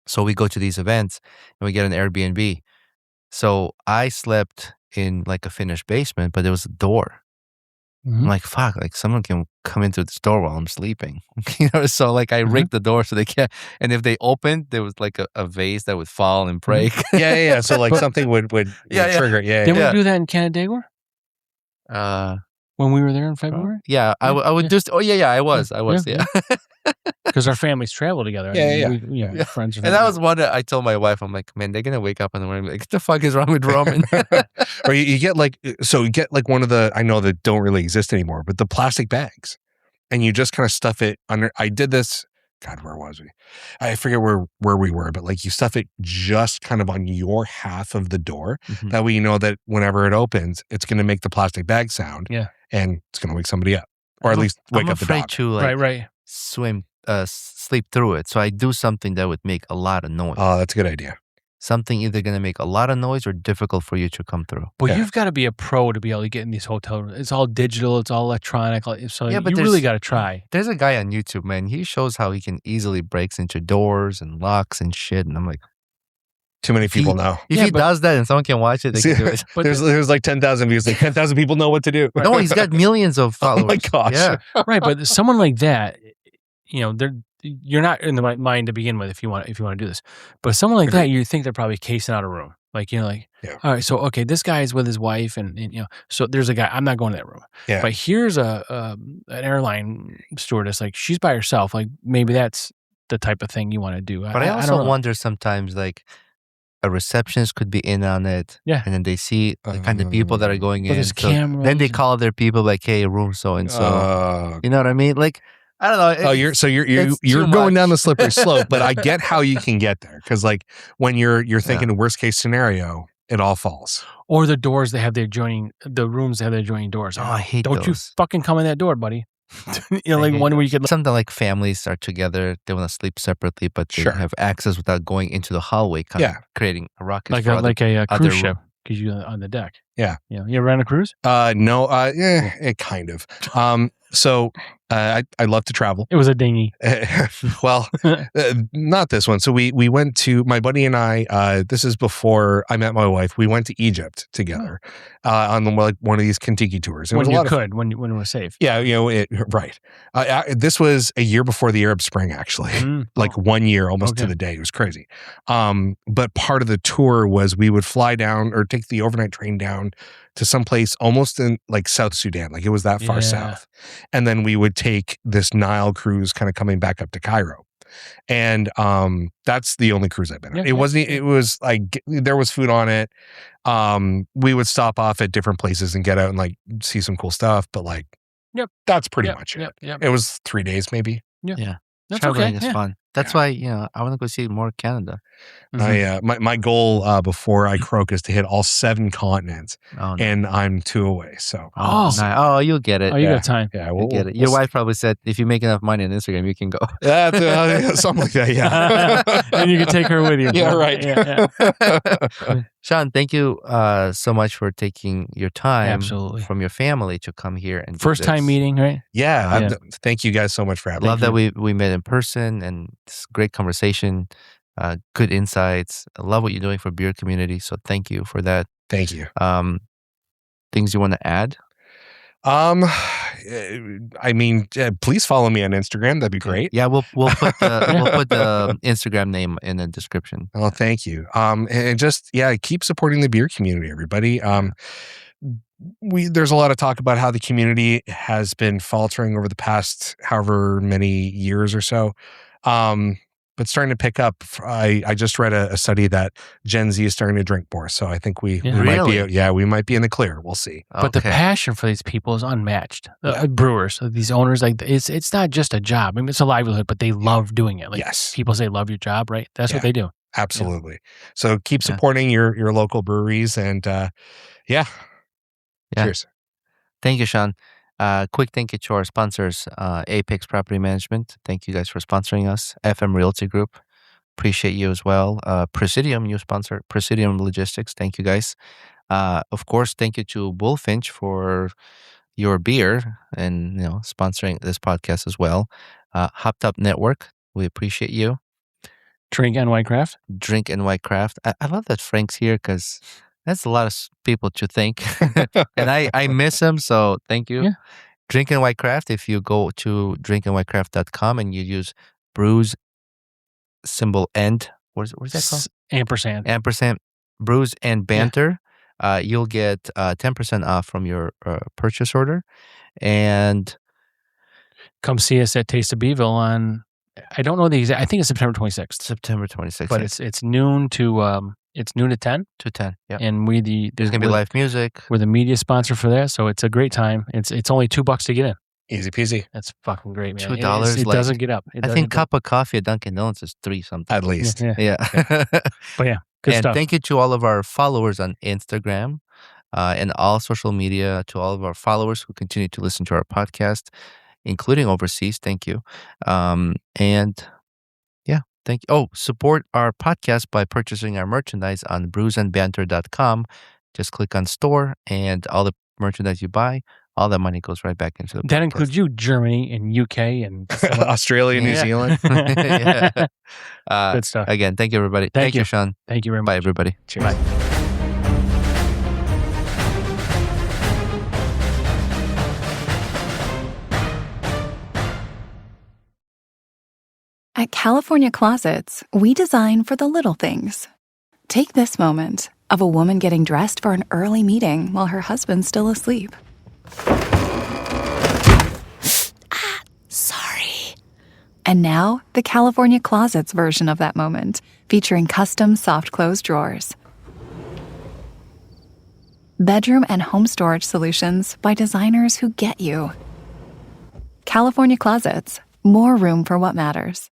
Speaker 6: So we go to these events and we get an Airbnb. So I slept in like a finished basement, but there was a door. I'm like, fuck, like someone can come into this door while I'm sleeping. So like I rigged the door so they can't. And if they opened, there was like a vase that would fall and break.
Speaker 8: Yeah. So like something would
Speaker 6: Yeah.
Speaker 8: trigger it. Yeah.
Speaker 7: Didn't
Speaker 6: Yeah.
Speaker 7: we do that in Canandaigua when we were there in February?
Speaker 6: Yeah, I would just. Oh yeah, I was. Yeah.
Speaker 7: Because our families travel together.
Speaker 8: Yeah.
Speaker 7: We, friends.
Speaker 6: And that was one that I told my wife. I'm like, man, they're gonna wake up in the morning and be like, what the fuck is wrong with Roman?
Speaker 8: Or you get like one of the, I know that don't really exist anymore, but the plastic bags, and you just kind of stuff it under. I did this. God, where was we? I forget where we were, but like you stuff it just kind of on your half of the door. That way you know that whenever it opens, it's going to make the plastic bag sound.
Speaker 7: Yeah.
Speaker 8: And it's going to wake somebody up, or at least wake
Speaker 6: I'm
Speaker 8: up the
Speaker 6: afraid
Speaker 8: dog.
Speaker 6: to like
Speaker 7: right.
Speaker 6: sleep through it. So I do something that would make a lot of noise.
Speaker 8: Oh, that's a good idea.
Speaker 6: Something either going to make a lot of noise or difficult for you to come through.
Speaker 7: But
Speaker 8: Yeah.
Speaker 7: you've got to be a pro to be able to get in these hotel rooms. It's all digital. It's all electronic. So
Speaker 6: Yeah, but
Speaker 7: you
Speaker 6: there's-
Speaker 7: really got to try.
Speaker 6: There's a guy on YouTube, man. He shows how he can easily breaks into doors and locks and shit. And I'm like,
Speaker 8: Too many people know.
Speaker 6: if
Speaker 7: Yeah,
Speaker 6: he
Speaker 7: but-
Speaker 6: does that and someone can watch it, they can do it.
Speaker 7: But
Speaker 8: There's like 10,000 views. Like 10,000 people know what to do.
Speaker 6: No, he's got millions of followers.
Speaker 8: Oh my gosh.
Speaker 6: Yeah.
Speaker 7: right, but someone like that, you're not in the right mind to begin with if you want to do this. But someone like that, you think they're probably casing out a room. Like,
Speaker 8: Yeah.
Speaker 7: all right, so okay, this guy is with his wife, and so there's a guy. I'm not going to that room.
Speaker 8: Yeah.
Speaker 7: But here's an airline stewardess. Like, she's by herself. Like, maybe that's the type of thing you want to do.
Speaker 6: But I also
Speaker 7: don't know.
Speaker 6: wonder sometimes, like, a receptionist could be in on it.
Speaker 7: Yeah.
Speaker 6: And then they see the kind of people that are going
Speaker 7: But
Speaker 6: in.
Speaker 7: there's
Speaker 6: So
Speaker 7: cameras
Speaker 6: then they
Speaker 7: and-
Speaker 6: call their people like, hey, room so and so.
Speaker 8: Oh,
Speaker 6: You know what I mean? Like, I don't know.
Speaker 8: Oh, you're
Speaker 6: it's
Speaker 8: you're
Speaker 6: too
Speaker 8: going down the
Speaker 6: much.
Speaker 8: slippery slope, but I get how you can get there because like when you're thinking worst case scenario, it all falls.
Speaker 7: or the doors that have the rooms that have the adjoining doors.
Speaker 6: Oh, I hate
Speaker 7: Don't you
Speaker 6: those.
Speaker 7: fucking come in that door, buddy. Like one where you could.
Speaker 6: Something like families are together, they want to sleep separately, but they
Speaker 8: Sure.
Speaker 6: have access without going into the hallway, kind of creating a ruckus.
Speaker 7: Like
Speaker 6: for
Speaker 7: a
Speaker 6: other-
Speaker 7: cruise
Speaker 6: other
Speaker 7: ship because you're on the deck.
Speaker 8: Yeah.
Speaker 7: You ever on a cruise?
Speaker 8: No, it kind of. So I love to travel.
Speaker 7: It was a dinghy.
Speaker 8: Well, not this one. So we went to, my buddy and I, this is before I met my wife. We went to Egypt together on like one of these Kentucky tours. It was
Speaker 7: When
Speaker 8: a
Speaker 7: you
Speaker 8: lot
Speaker 7: could, when it was safe.
Speaker 8: Yeah, right. This was a year before the Arab Spring, actually. Like 1 year, almost to
Speaker 7: Okay.
Speaker 8: the day. It was crazy. But part of the tour was we would fly down or take the overnight train down to someplace almost in like South Sudan. Like it was that far
Speaker 7: Yeah.
Speaker 8: south. And then we would take this Nile cruise kind of coming back up to Cairo. And that's the only cruise I've been on.
Speaker 7: Yeah,
Speaker 8: It
Speaker 7: yeah,
Speaker 8: wasn't, it was like, there was food on it. We would stop off at different places and get out and like see some cool stuff. But like,
Speaker 7: Yep.
Speaker 8: that's pretty
Speaker 7: Yep,
Speaker 8: much
Speaker 7: yep,
Speaker 8: it.
Speaker 7: yep.
Speaker 8: It was 3 days maybe.
Speaker 7: That's
Speaker 6: Traveling
Speaker 7: okay.
Speaker 6: is
Speaker 7: Yeah.
Speaker 6: fun. That's why, I want to go see more Canada.
Speaker 8: My goal before I croak is to hit all 7 continents, and I'm 2 away. So
Speaker 6: you'll get it.
Speaker 7: Oh, you got time.
Speaker 8: Yeah,
Speaker 6: You'll get it. Your wife probably said, if you make enough money on Instagram, you can go.
Speaker 8: Something like that. Yeah,
Speaker 7: and you can take her with you.
Speaker 8: Yeah, right.
Speaker 7: Yeah.
Speaker 6: Sean, thank you so much for taking your time
Speaker 7: Absolutely.
Speaker 6: from your family to come here and
Speaker 7: First time meeting, right?
Speaker 8: Yeah. Thank you guys so much for having me.
Speaker 6: Love that we met in person, and it's great conversation, good insights. I love what you're doing for beer community. So thank you for that.
Speaker 8: Thank you.
Speaker 6: Things you want to add?
Speaker 8: Please follow me on Instagram. That'd be great.
Speaker 6: Yeah, we'll put the Instagram name in the description.
Speaker 8: Oh, thank you. And just keep supporting the beer community, everybody. There's a lot of talk about how the community has been faltering over the past however many years or so. But starting to pick up. I just read a study that Gen Z is starting to drink more. So I think we might be in the clear. We'll see.
Speaker 7: But the passion for these people is unmatched. Brewers, these owners, it's not just a job. I mean, it's a livelihood, but they love doing it.
Speaker 8: Yes.
Speaker 7: People say love your job, right? That's what they do.
Speaker 8: Absolutely. So keep supporting your local breweries, and cheers.
Speaker 6: Thank you, Sean. Quick thank you to our sponsors, Apex Property Management. Thank you guys for sponsoring us. FM Realty Group. Appreciate you as well. Presidium, new sponsor. Presidium Logistics. Thank you guys. Of course, thank you to Bullfinch for your beer and sponsoring this podcast as well. Hopped Up Network. We appreciate you.
Speaker 7: Drink NY Craft.
Speaker 6: Drink NY Craft. I love that Frank's here because that's a lot of people to thank. And I miss him, so thank you.
Speaker 7: Yeah.
Speaker 6: Drink NY Craft. If you go to drinknycraft.com and you use Brews symbol and what's that called? Ampersand. Brews and Banter. You'll get 10% off from your purchase order. And
Speaker 7: come see us at Taste of Beeville on, I don't know the exact, I think it's September 26th.
Speaker 6: September 26th.
Speaker 7: But it's noon to 10.
Speaker 6: To 10, yeah.
Speaker 7: And
Speaker 6: there's going to be live music.
Speaker 7: We're the media sponsor for that, so it's a great time. It's only $2 to get in.
Speaker 8: Easy peasy.
Speaker 7: That's fucking great, man.
Speaker 6: $2.
Speaker 7: It doesn't get up.
Speaker 6: I think cup of coffee at Dunkin' Donuts is $3 something.
Speaker 8: At least.
Speaker 6: Yeah.
Speaker 7: But yeah, good
Speaker 6: and
Speaker 7: stuff.
Speaker 6: Thank you to all of our followers on Instagram and all social media, to all of our followers who continue to listen to our podcast, including overseas. Thank you. Thank you. Oh, support our podcast by purchasing our merchandise on BrewsNBanter.com. Just click on store, and all the merchandise you buy, all that money goes right back into the podcast.
Speaker 7: That includes you, Germany and UK and
Speaker 8: Australia, New Zealand.
Speaker 6: Good
Speaker 7: stuff.
Speaker 6: Again, thank you, everybody. Thank you, Sean.
Speaker 7: Thank you very much.
Speaker 6: Bye, everybody.
Speaker 7: Cheers.
Speaker 6: Bye.
Speaker 9: At California Closets, we design for the little things. Take this moment of a woman getting dressed for an early meeting while her husband's still asleep. Sorry. And now, the California Closets version of that moment, featuring custom soft close drawers. Bedroom and home storage solutions by designers who get you. California Closets, more room for what matters.